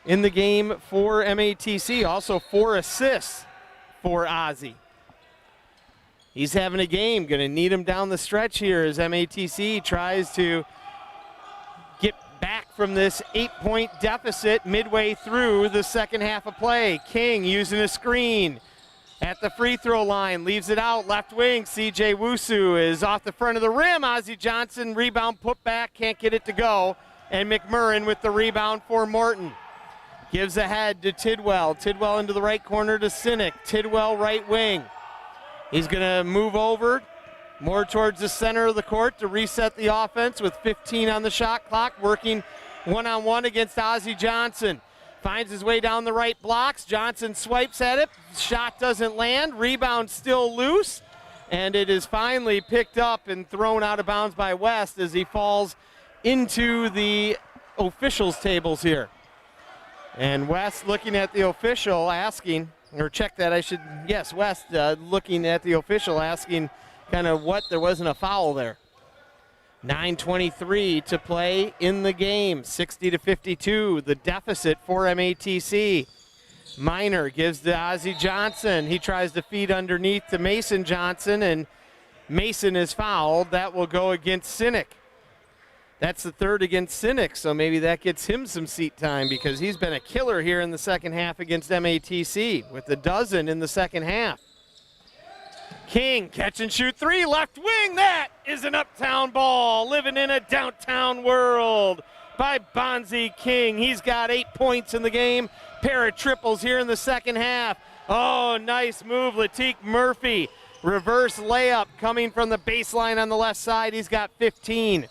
in the game for MATC. Also 4 assists for Ozzie. He's having a game, going to need him down the stretch here as MATC tries to get back from this 8-point deficit midway through the second half of play. King using a screen at the free throw line, leaves it out, left wing, CJ Wusu is off the front of the rim. Ozzie Johnson, rebound put back, can't get it to go. And McMurrin with the rebound for Morton. Gives ahead to Tidwell. Tidwell into the right corner to Sinek. Tidwell right wing. He's gonna move over more towards the center of the court to reset the offense with 15 on the shot clock, working one-on-one against Ozzie Johnson. Finds his way down the right blocks. Johnson swipes at it. Shot doesn't land. Rebound still loose. And it is finally picked up and thrown out of bounds by West as he falls into the officials' tables here. And West looking at the official asking, or check that I should, yes, West looking at the official asking kind of what, there wasn't a foul there. 9:23 to play in the game, 60-52, the deficit for MATC. Minor gives to Ozzie Johnson. He tries to feed underneath to Mason Johnson, and Mason is fouled. That will go against Sinek. That's the third against Sinek, so maybe that gets him some seat time because he's been a killer here in the second half against MATC with a dozen in the second half. King, catch and shoot three, left wing. That is an uptown ball, living in a downtown world by Bonzi King. He's got 8 points in the game, pair of triples here in the second half. Oh, nice move, Latik Murphy. Reverse layup coming from the baseline on the left side. He's got 15.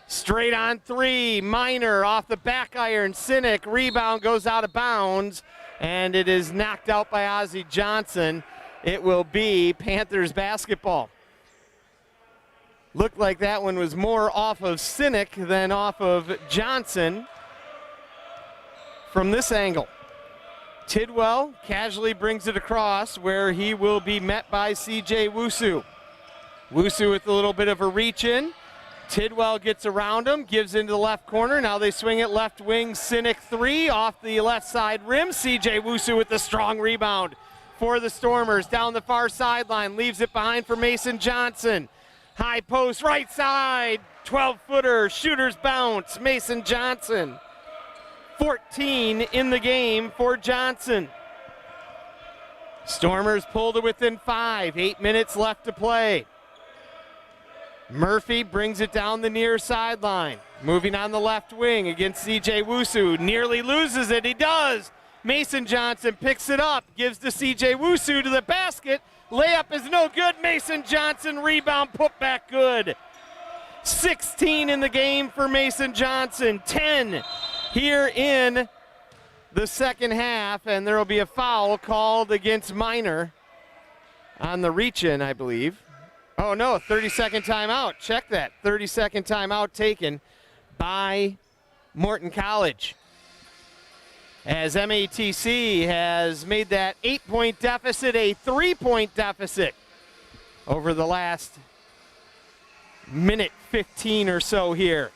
Straight on three, Minor off the back iron. Sinek, rebound goes out of bounds, and it is knocked out by Ozzie Johnson. It will be Panthers basketball. Looked like that one was more off of Sinek than off of Johnson from this angle. Tidwell casually brings it across where he will be met by CJ Wusu. Wusu with a little bit of a reach in. Tidwell gets around him, gives into the left corner. Now they swing it left wing. Sinek three off the left side rim. CJ Wusu with the strong rebound for the Stormers down the far sideline, leaves it behind for Mason Johnson. High post right side, 12-footer, shooter's bounce, Mason Johnson. 14 in the game for Johnson. Stormers pulled it within 5, 8 minutes left to play. Murphy brings it down the near sideline. Moving on the left wing against CJ Wusu, nearly loses it, he does. Mason Johnson picks it up, gives to CJ Wusu to the basket. Layup is no good. Mason Johnson rebound, put back good. 16 in the game for Mason Johnson, 10 here in the second half, and there will be a foul called against Minor on the reach-in, I believe. Oh no, 30-second timeout. Check that. 30-second timeout taken by Morton College. as MATC has made that 8-point deficit a 3-point deficit over the last minute 15 or so here.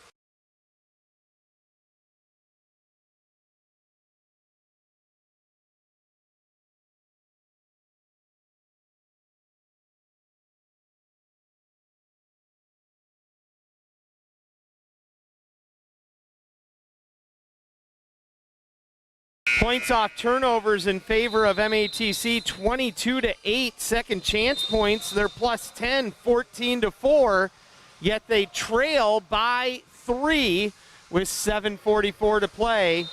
Points off turnovers in favor of MATC, 22-8. Second chance points, they're plus 10, 14-4. Yet they trail by 3 with 7:44 to play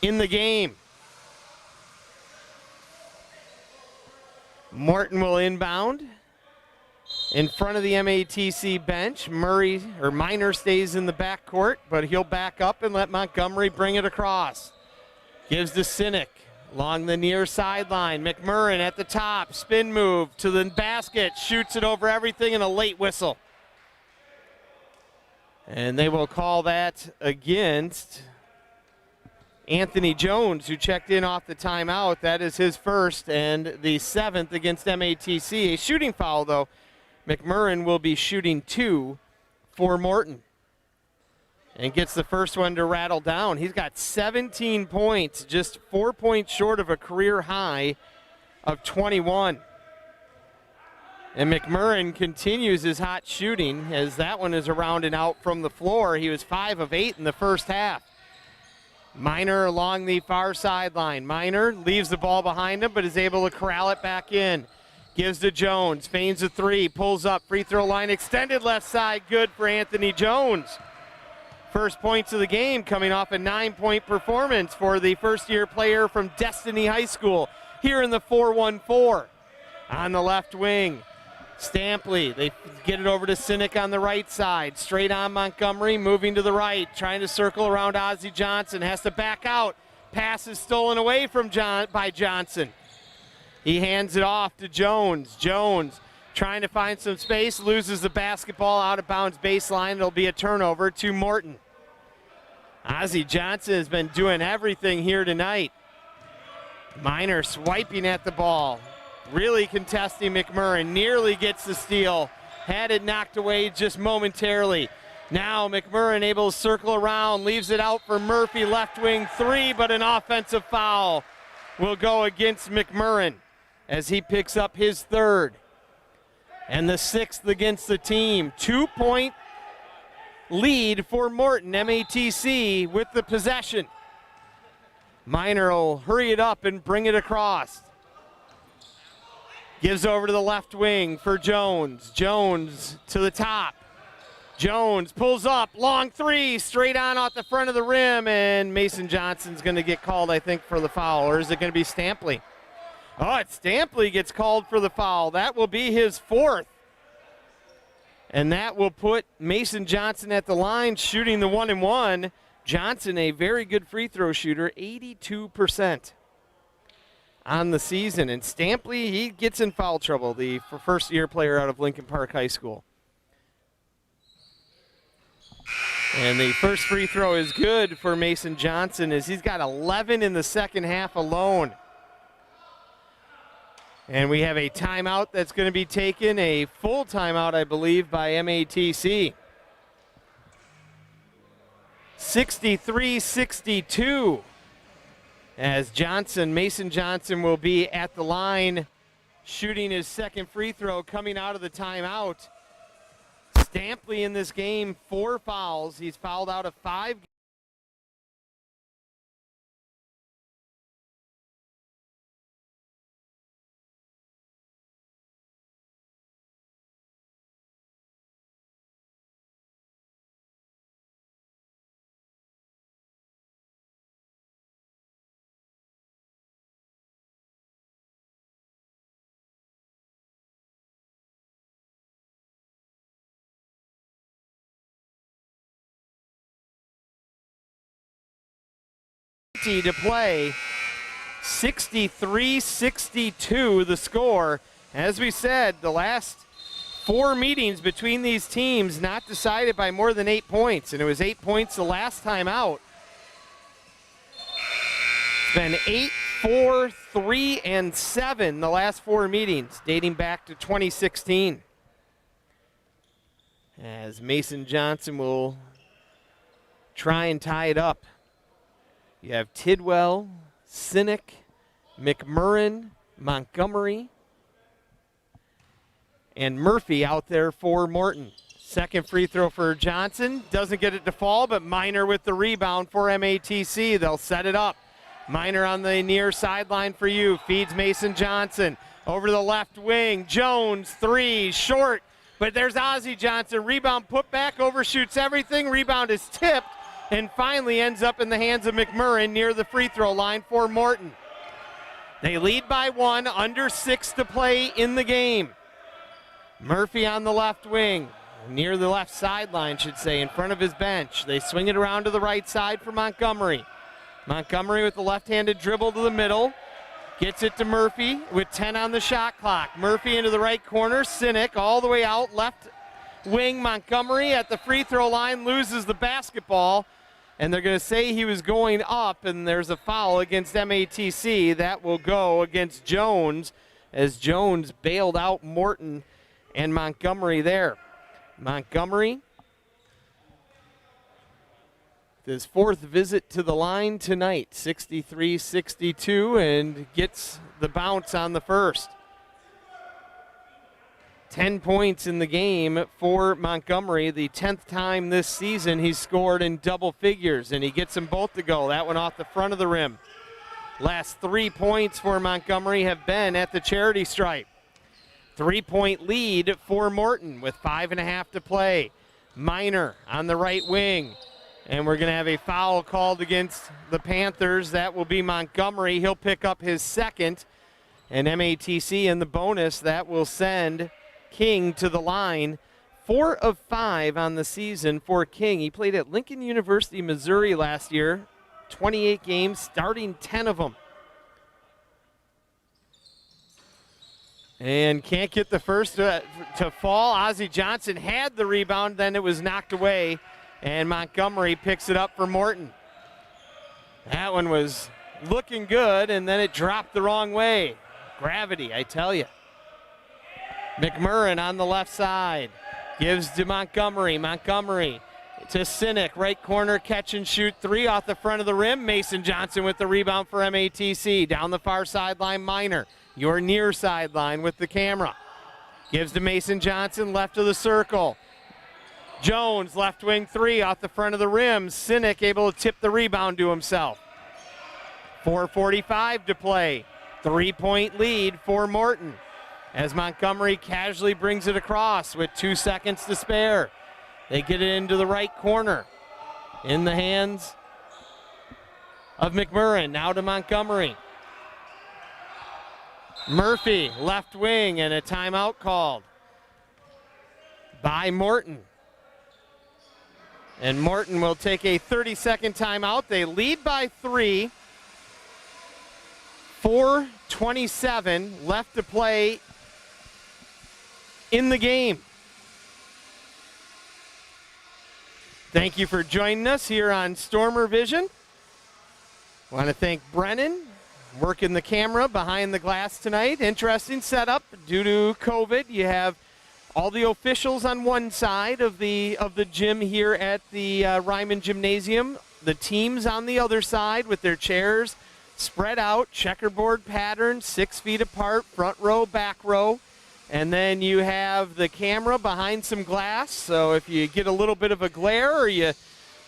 in the game. Morton will inbound in front of the MATC bench. Minor stays in the backcourt, but he'll back up and let Montgomery bring it across. Gives to Sinek along the near sideline. McMurrin at the top, spin move to the basket, shoots it over everything, and a late whistle. And they will call that against Anthony Jones, who checked in off the timeout. That is his first and the 7th against MATC. A shooting foul, though. McMurrin will be shooting 2 for Morton and gets the first one to rattle down. He's got 17 points, just 4 points short of a career high of 21. And McMurrin continues his hot shooting as that one is around and out from the floor. He was 5 of 8 in the first half. Minor along the far sideline. Minor leaves the ball behind him but is able to corral it back in. Gives to Jones, feigns a 3, pulls up, free throw line extended left side, good for Anthony Jones. First points of the game coming off a 9-point performance for the first-year player from Destiny High School here in the 4-1-4. On the left wing, Stampley, they get it over to Sinek on the right side. Straight on Montgomery, moving to the right, trying to circle around Ozzie Johnson, has to back out. Pass is stolen away from by Johnson. He hands it off to Jones. Jones trying to find some space, loses the basketball out of bounds baseline. It'll be a turnover to Morton. Ozzie Johnson has been doing everything here tonight. Minor swiping at the ball, really contesting McMurrin, nearly gets the steal. Had it knocked away just momentarily. Now McMurrin able to circle around, leaves it out for Murphy, left wing 3, but an offensive foul will go against McMurrin as he picks up his 3rd and the 6th against the team. 2-point lead for Morton. MATC with the possession. Minor will hurry it up and bring it across. Gives over to the left wing for Jones. Jones to the top. Jones pulls up, long 3, straight on off the front of the rim, and Mason Johnson's going to get called, I think, for the foul. Or is it going to be Stampley? Oh, it's Stampley gets called for the foul. That will be his 4th. And that will put Mason Johnson at the line, shooting the 1-and-1. Johnson, a very good free throw shooter, 82% on the season. And Stampley, he gets in foul trouble, the first-year player out of Lincoln Park High School. And the first free throw is good for Mason Johnson as he's got 11 in the second half alone. And we have a timeout that's going to be taken, a full timeout, I believe, by MATC. 63-62 as Mason Johnson will be at the line shooting his second free throw coming out of the timeout. Stampley in this game, 4 fouls. He's fouled out of 5 games. To play, 63-62 the score. As we said, the last 4 meetings between these teams not decided by more than 8 points, and it was 8 points the last time out. It's been 8, 4, 3, and 7 the last 4 meetings, dating back to 2016. As Mason Johnson will try and tie it up. You have Tidwell, Sinek, McMurrin, Montgomery, and Murphy out there for Morton. Second free throw for Johnson. Doesn't get it to fall, but Miner with the rebound for MATC. They'll set it up. Miner on the near sideline for you. Feeds Mason Johnson. Over to the left wing. Jones, 3, short. But there's Ozzie Johnson. Rebound put back, overshoots everything. Rebound is tipped and finally ends up in the hands of McMurrin near the free throw line for Morton. They lead by 1, under 6 to play in the game. Murphy on the left wing. Near the left sideline, should say, in front of his bench. They swing it around to the right side for Montgomery. Montgomery with the left-handed dribble to the middle. Gets it to Murphy with 10 on the shot clock. Murphy into the right corner. Sinek all the way out. Left wing Montgomery at the free throw line loses the basketball. And they're going to say he was going up, and there's a foul against MATC. That will go against Jones as Jones bailed out Morton and Montgomery there. Montgomery, his 4th visit to the line tonight, 63-62, and gets the bounce on the first. 10 points in the game for Montgomery, the 10th time this season he's scored in double figures, and he gets them both to go. That one off the front of the rim. Last 3 points for Montgomery have been at the charity stripe. 3-point lead for Morton with 5.5 to play. Miner on the right wing. And we're going to have a foul called against the Panthers. That will be Montgomery. He'll pick up his second. And MATC in the bonus, that will send King to the line. 4 of 5 on the season for King. He played at Lincoln University, Missouri last year. 28 games, starting 10 of them. And can't get the first to fall. Ozzie Johnson had the rebound, then it was knocked away, and Montgomery picks it up for Morton. That one was looking good, and then it dropped the wrong way. Gravity, I tell you. McMurrin on the left side. Gives to Montgomery. Montgomery to Sinek. Right corner, catch and shoot 3 off the front of the rim. Mason Johnson with the rebound for MATC. Down the far sideline, Miner. Your near sideline with the camera. Gives to Mason Johnson, left of the circle. Jones, left wing 3 off the front of the rim. Sinek able to tip the rebound to himself. 4:45 to play. 3-point lead for Morton as Montgomery casually brings it across with 2 seconds to spare. They get it into the right corner in the hands of McMurrin. Now to Montgomery. Murphy, left wing, and a timeout called by Morton. And Morton will take a 30-second timeout. They lead by 3. 4:27 left to play in the game. Thank you for joining us here on Stormer Vision. I want to thank Brennan, working the camera behind the glass tonight. Interesting setup due to COVID. You have all the officials on one side of the gym here at the Ryman Gymnasium. The teams on the other side with their chairs spread out, checkerboard pattern, 6 feet apart, front row, back row. And then you have the camera behind some glass. So if you get a little bit of a glare or you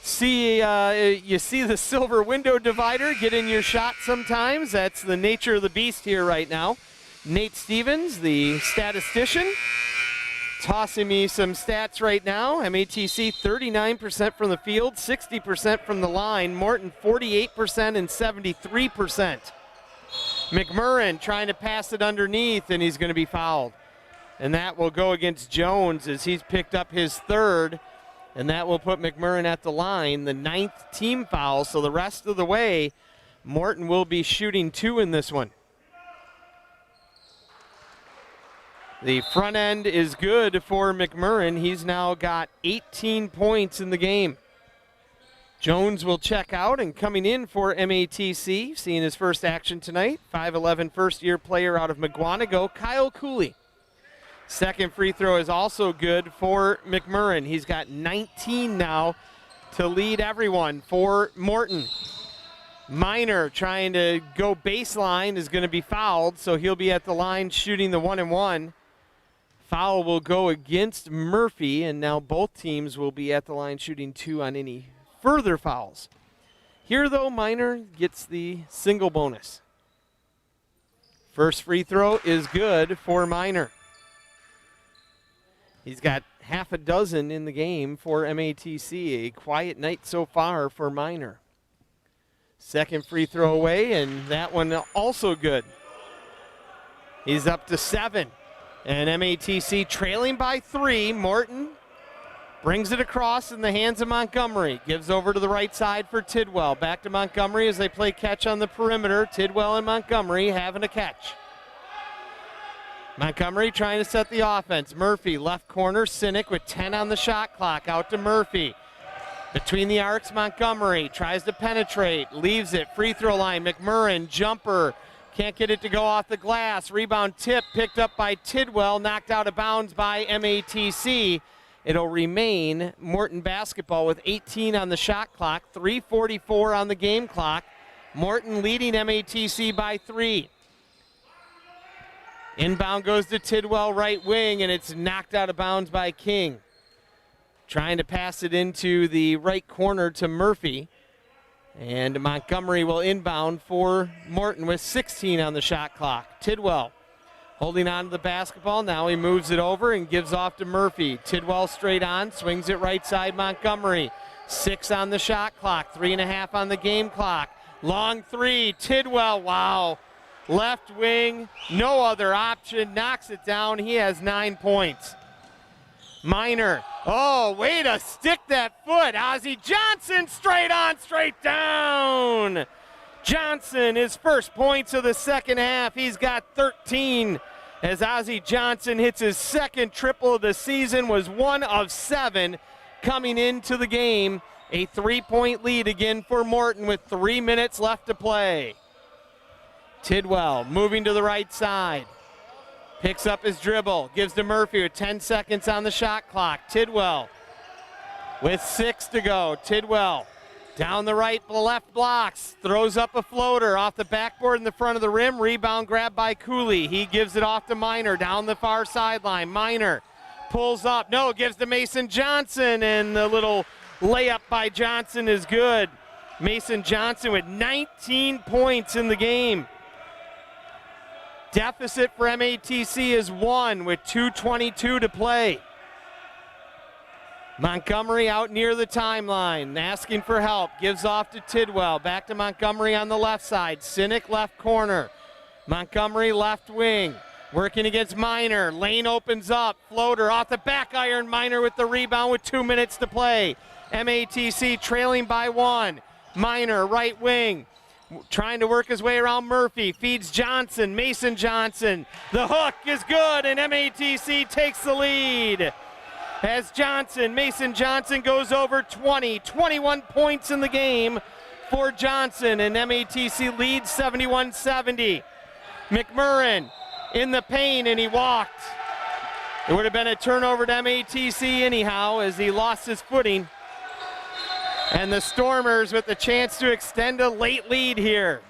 see the silver window divider, get in your shot sometimes. That's the nature of the beast here right now. Nate Stevens, the statistician, tossing me some stats right now. MATC 39% from the field, 60% from the line. Morton 48% and 73%. McMurrin trying to pass it underneath, and he's going to be fouled. And that will go against Jones as he's picked up his 3rd. And that will put McMurrin at the line, the 9th team foul. So the rest of the way, Morton will be shooting 2 in this one. The front end is good for McMurrin. He's now got 18 points in the game. Jones will check out, and coming in for MATC, seeing his first action tonight, 5'11", first-year player out of McGuanago, Kyle Cooley. Second free throw is also good for McMurrin. He's got 19 now to lead everyone for Morton. Minor trying to go baseline is going to be fouled, so he'll be at the line shooting the 1-and-1. Foul will go against Murphy, and now both teams will be at the line shooting 2 on any further fouls. Here, though, Minor gets the single bonus. First free throw is good for Minor. He's got half a dozen in the game for MATC. A quiet night so far for Minor. Second free throw away, and that one also good. He's up to 7. And MATC trailing by 3. Morton brings it across in the hands of Montgomery. Gives over to the right side for Tidwell. Back to Montgomery as they play catch on the perimeter. Tidwell and Montgomery having a catch. Montgomery trying to set the offense. Murphy, left corner. Sinek with 10 on the shot clock. Out to Murphy. Between the arcs, Montgomery tries to penetrate. Leaves it. Free throw line. McMurrin, jumper. Can't get it to go off the glass. Rebound tip picked up by Tidwell. Knocked out of bounds by MATC. It'll remain Morton basketball with 18 on the shot clock. 3:44 on the game clock. Morton leading MATC by 3. Inbound goes to Tidwell, right wing, and it's knocked out of bounds by King. Trying to pass it into the right corner to Murphy. And Montgomery will inbound for Morton with 16 on the shot clock. Tidwell holding on to the basketball. Now he moves it over and gives off to Murphy. Tidwell straight on, swings it right side Montgomery. 6 on the shot clock, 3.5 on the game clock. Long 3, Tidwell, wow. Left wing, no other option, knocks it down. He has 9 points. Minor, oh, way to stick that foot. Ozzie Johnson straight on, straight down. Johnson, his first points of the second half. He's got 13 as Ozzie Johnson hits his second triple of the season, was 1 of 7 coming into the game. A 3-point lead again for Morton with 3 minutes left to play. Tidwell moving to the right side. Picks up his dribble, gives to Murphy with 10 seconds on the shot clock. Tidwell with 6 to go. Tidwell down the right, left blocks, throws up a floater off the backboard in the front of the rim. Rebound grab by Cooley. He gives it off to Minor down the far sideline. Minor pulls up, no, gives to Mason Johnson, and the little layup by Johnson is good. Mason Johnson with 19 points in the game. Deficit for MATC is 1 with 2:22 to play. Montgomery out near the timeline, asking for help. Gives off to Tidwell. Back to Montgomery on the left side. Sinek left corner. Montgomery left wing. Working against Minor. Lane opens up. Floater off the back iron. Minor with the rebound with 2 minutes to play. MATC trailing by 1. Minor right wing. Trying to work his way around Murphy. Feeds Johnson. Mason Johnson. The hook is good, and MATC takes the lead. As Mason Johnson goes over 21 points in the game for Johnson, and MATC leads 71-70. McMurrin in the paint, and he walked. It would have been a turnover to MATC anyhow as he lost his footing. And the Stormers with the chance to extend a late lead here.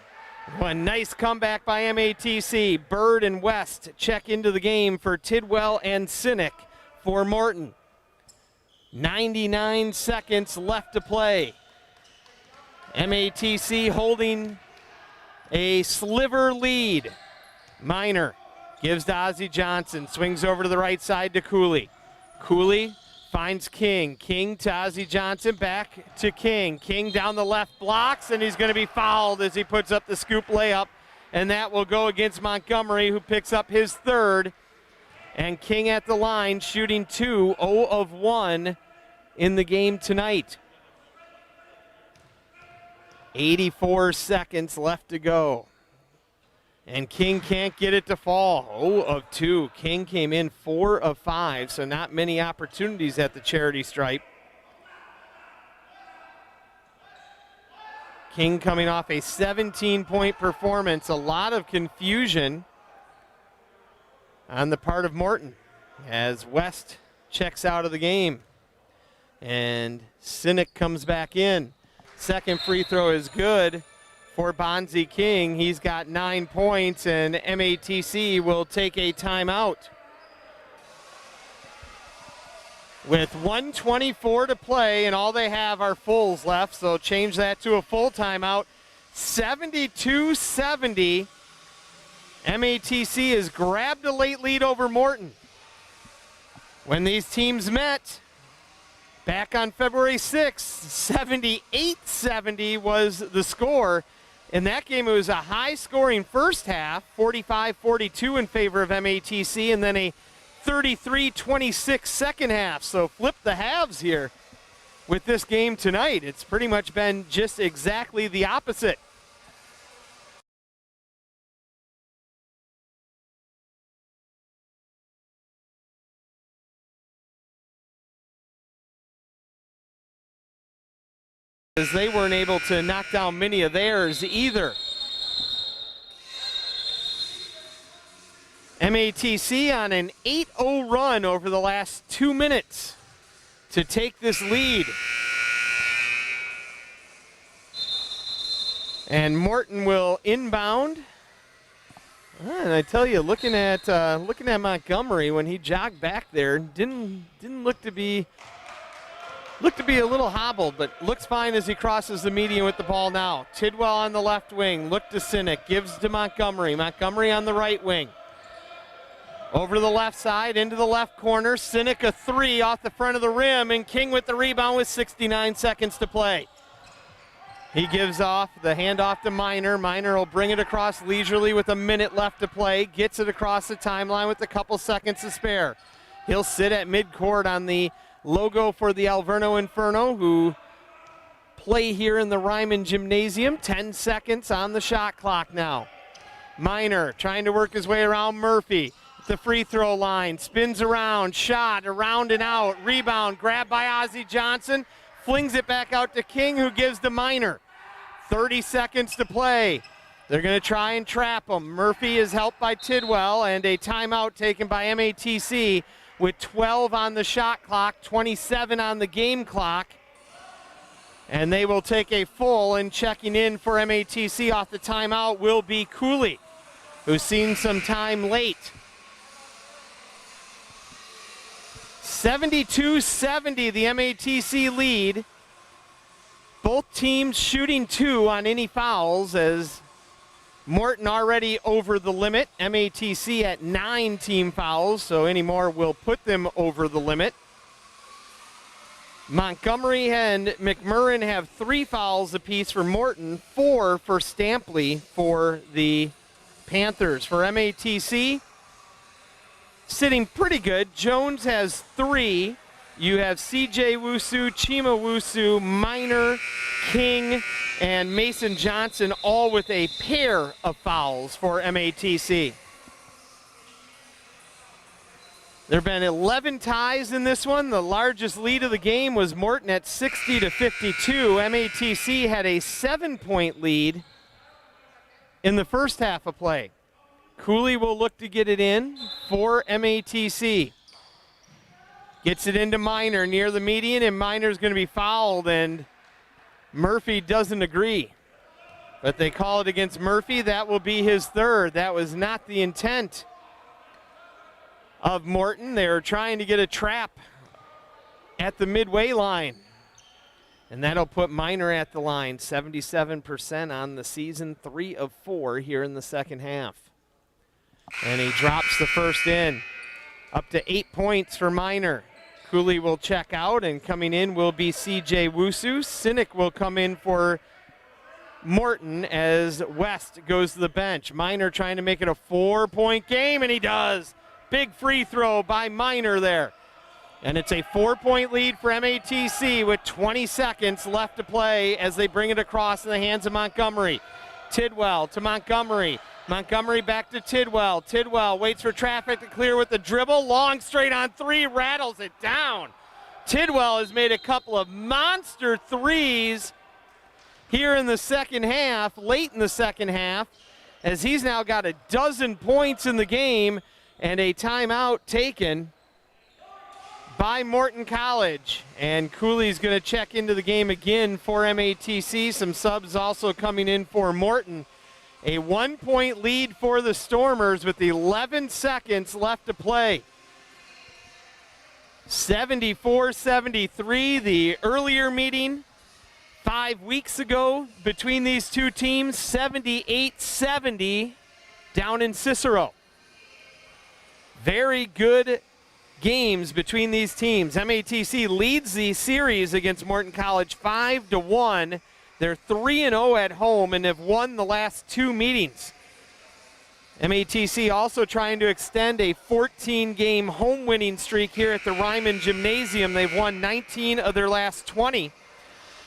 One nice comeback by MATC. Bird and West check into the game for Tidwell and Sinek for Morton. 99 seconds left to play. MATC holding a sliver lead. Minor gives to Ozzie Johnson. Swings over to the right side to Cooley. Cooley finds King. King to Ozzie Johnson, back to King. King down the left blocks, and he's going to be fouled as he puts up the scoop layup. And that will go against Montgomery, who picks up his third. And King at the line, shooting 2, 0 of 1 in the game tonight. 84 seconds left to go. And King can't get it to fall. 0 of 2. King came in 4 of 5, so not many opportunities at the charity stripe. King coming off a 17-point performance. A lot of confusion on the part of Morton as West checks out of the game. And Sinek comes back in. Second free throw is good for Bonzi King. He's got 9 points, and MATC will take a timeout. With 1:24 to play, and all they have are fulls left, so change that to a full timeout. 72-70. MATC has grabbed a late lead over Morton. When these teams met back on February 6th, 78-70 was the score. In that game, it was a high-scoring first half, 45-42 in favor of MATC, and then a 33-26 second half. So flip the halves here with this game tonight. It's pretty much been just exactly the opposite. As they weren't able to knock down many of theirs either. MATC on an 8-0 run over the last 2 minutes to take this lead. And Morton will inbound. And I tell you, looking at Montgomery when he jogged back there, didn't look to be a little hobbled, but looks fine as he crosses the median with the ball now. Tidwell on the left wing, look to Sinek, gives to Montgomery. Montgomery on the right wing. Over to the left side, into the left corner. Sinek a three off the front of the rim, and King with the rebound with 69 seconds to play. He gives off the handoff to Minor. Minor will bring it across leisurely with a minute left to play. Gets it across the timeline with a couple seconds to spare. He'll sit at midcourt on the logo for the Alverno Inferno, who play here in the Ryman Gymnasium. 10 seconds on the shot clock now. Minor trying to work his way around Murphy. The free throw line, spins around, shot, around and out, rebound, grabbed by Ozzie Johnson, flings it back out to King, who gives to Minor. 30 seconds to play. They're going to try and trap him. Murphy is helped by Tidwell, and a timeout taken by MATC with 12 on the shot clock, 27 on the game clock. And they will take a full, and checking in for MATC off the timeout will be Cooley, who's seen some time late. 72-70, the MATC lead. Both teams shooting 2 on any fouls, as Morton already over the limit. MATC at 9 team fouls, so any more will put them over the limit. Montgomery and McMurrin have 3 fouls apiece for Morton, 4 for Stampley for the Panthers. For MATC, sitting pretty good. Jones has 3. You have CJ Wusu, Chima Wusu, Minor, King, and Mason Johnson, all with a pair of fouls for MATC. There have been 11 ties in this one. The largest lead of the game was Morton at 60-52. MATC had a 7-point lead in the first half of play. Cooley will look to get it in for MATC. Gets it into Minor near the median, and Minor's going to be fouled, and Murphy doesn't agree. But they call it against Murphy. That will be his 3rd. That was not the intent of Morton. They were trying to get a trap at the midway line. And that'll put Minor at the line. 77% on the season, 3 of 4 here in the second half. And he drops the first in. Up to 8 points for Minor. Cooley will check out, and coming in will be CJ Wusu. Sinek will come in for Morton as West goes to the bench. Minor trying to make it a 4-point game, and he does. Big free throw by Minor there. And it's a 4-point lead for MATC with 20 seconds left to play as they bring it across in the hands of Montgomery. Tidwell to Montgomery. Montgomery back to Tidwell. Tidwell waits for traffic to clear with the dribble. Long straight on 3, rattles it down. Tidwell has made a couple of monster threes here in the second half, late in the second half, as he's now got 12 points in the game and a timeout taken by Morton College. And Cooley's going to check into the game again for MATC. Some subs also coming in for Morton. A 1-point lead for the Stormers with 11 seconds left to play. 74-73, the earlier meeting 5 weeks ago between these two teams, 78-70 down in Cicero. Very good games between these teams. MATC leads the series against Morton College 5-1. They're 3-0 at home and have won the last 2 meetings. MATC also trying to extend a 14-game home winning streak here at the Ryman Gymnasium. They've won 19 of their last 20.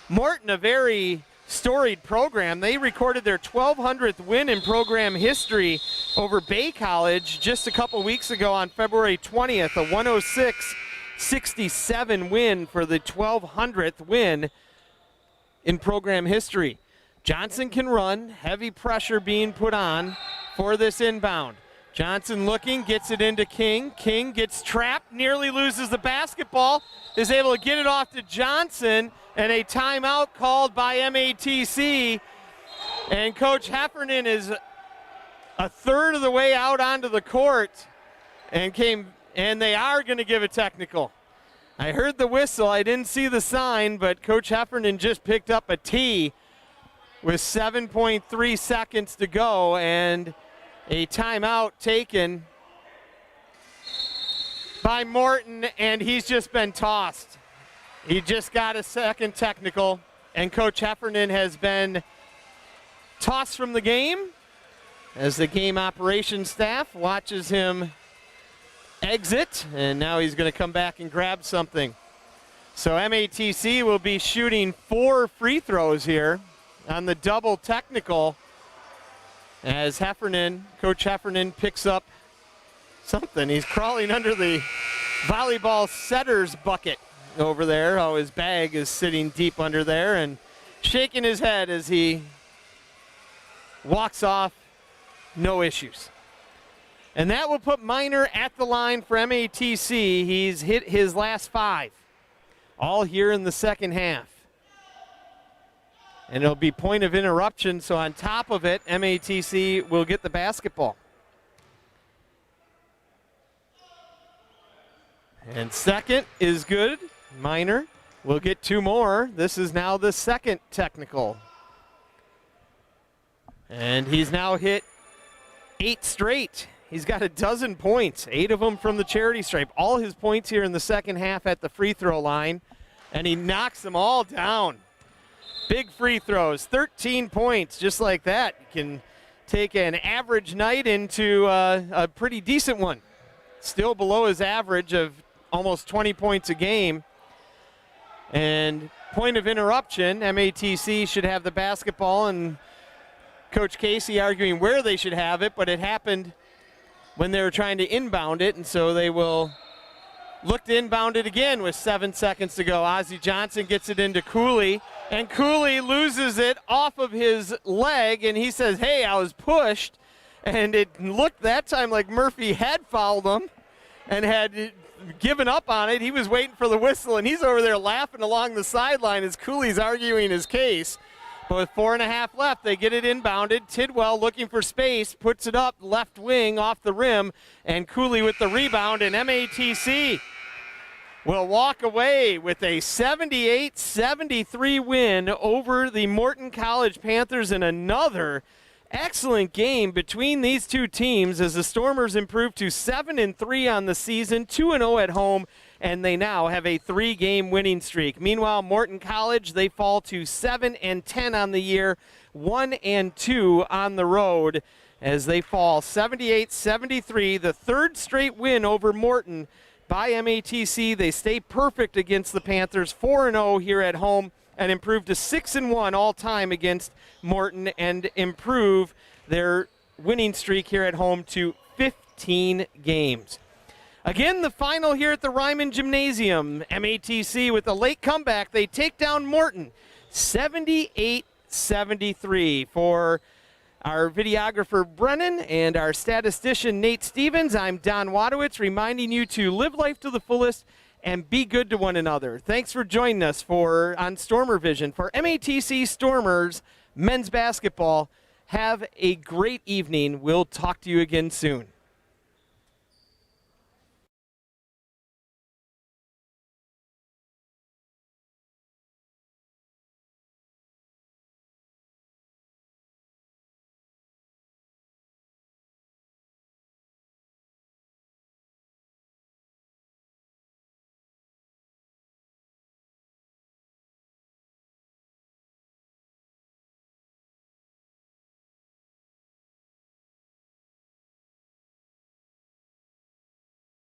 Morton, a very storied program. They recorded their 1,200th win in program history over Bay College just a couple weeks ago on February 20th, a 106-67 win for the 1,200th win in program history. Johnson can run, heavy pressure being put on for this inbound. Johnson looking, gets it into King. King gets trapped, nearly loses the basketball, is able to get it off to Johnson, and a timeout called by MATC. And Coach Heffernan is a third of the way out onto the court and they are going to give a technical. I heard the whistle, I didn't see the sign, but Coach Heffernan just picked up a tee with 7.3 seconds to go, and a timeout taken by Morton, and he's just been tossed. He just got a second technical, and Coach Heffernan has been tossed from the game as the game operations staff watches him exit, and now he's going to come back and grab something. So MATC will be shooting 4 free throws here on the double technical as Coach Heffernan picks up something. He's crawling under the volleyball setter's bucket over there. Oh, his bag is sitting deep under there and shaking his head as he walks off. No issues. And that will put Minor at the line for MATC. He's hit his last 5, all here in the second half. And it'll be point of interruption, so on top of it, MATC will get the basketball. And second is good. Minor will get 2 more. This is now the second technical. And he's now hit 8 straight. He's got 12 points, 8 of them from the charity stripe. All his points here in the second half at the free throw line, and he knocks them all down. Big free throws, 13 points, just like that. You can take an average night into a pretty decent one. Still below his average of almost 20 points a game. And point of interruption, MATC should have the basketball, and Coach Casey arguing where they should have it, but it happened when they were trying to inbound it, and so they will look to inbound it again with 7 seconds to go. Ozzie Johnson gets it into Cooley, and Cooley loses it off of his leg, and he says, hey, I was pushed, and it looked that time like Murphy had fouled him and had given up on it. He was waiting for the whistle, and he's over there laughing along the sideline as Cooley's arguing his case. But with 4.5 left, they get it inbounded. Tidwell looking for space, puts it up left wing off the rim, and Cooley with the rebound, and MATC will walk away with a 78-73 win over the Morton College Panthers in another excellent game between these two teams as the Stormers improve to 7-3 on the season, 2-0 at home, and they now have a 3-game winning streak. Meanwhile, Morton College, they fall to 7-10 on the year, 1-2 on the road as they fall 78-73, the 3rd straight win over Morton by MATC. They stay perfect against the Panthers, 4-0 here at home, and improve to 6-1 all time against Morton and improve their winning streak here at home to 15 games. Again, the final here at the Ryman Gymnasium. MATC with a late comeback. They take down Morton 78-73. 73. For our videographer Brennan and our statistician Nate Stevens, I'm Don Wadowitz, reminding you to live life to the fullest and be good to one another. Thanks for joining us on Stormer Vision for MATC Stormers men's basketball. Have a great evening. We'll talk to you again soon.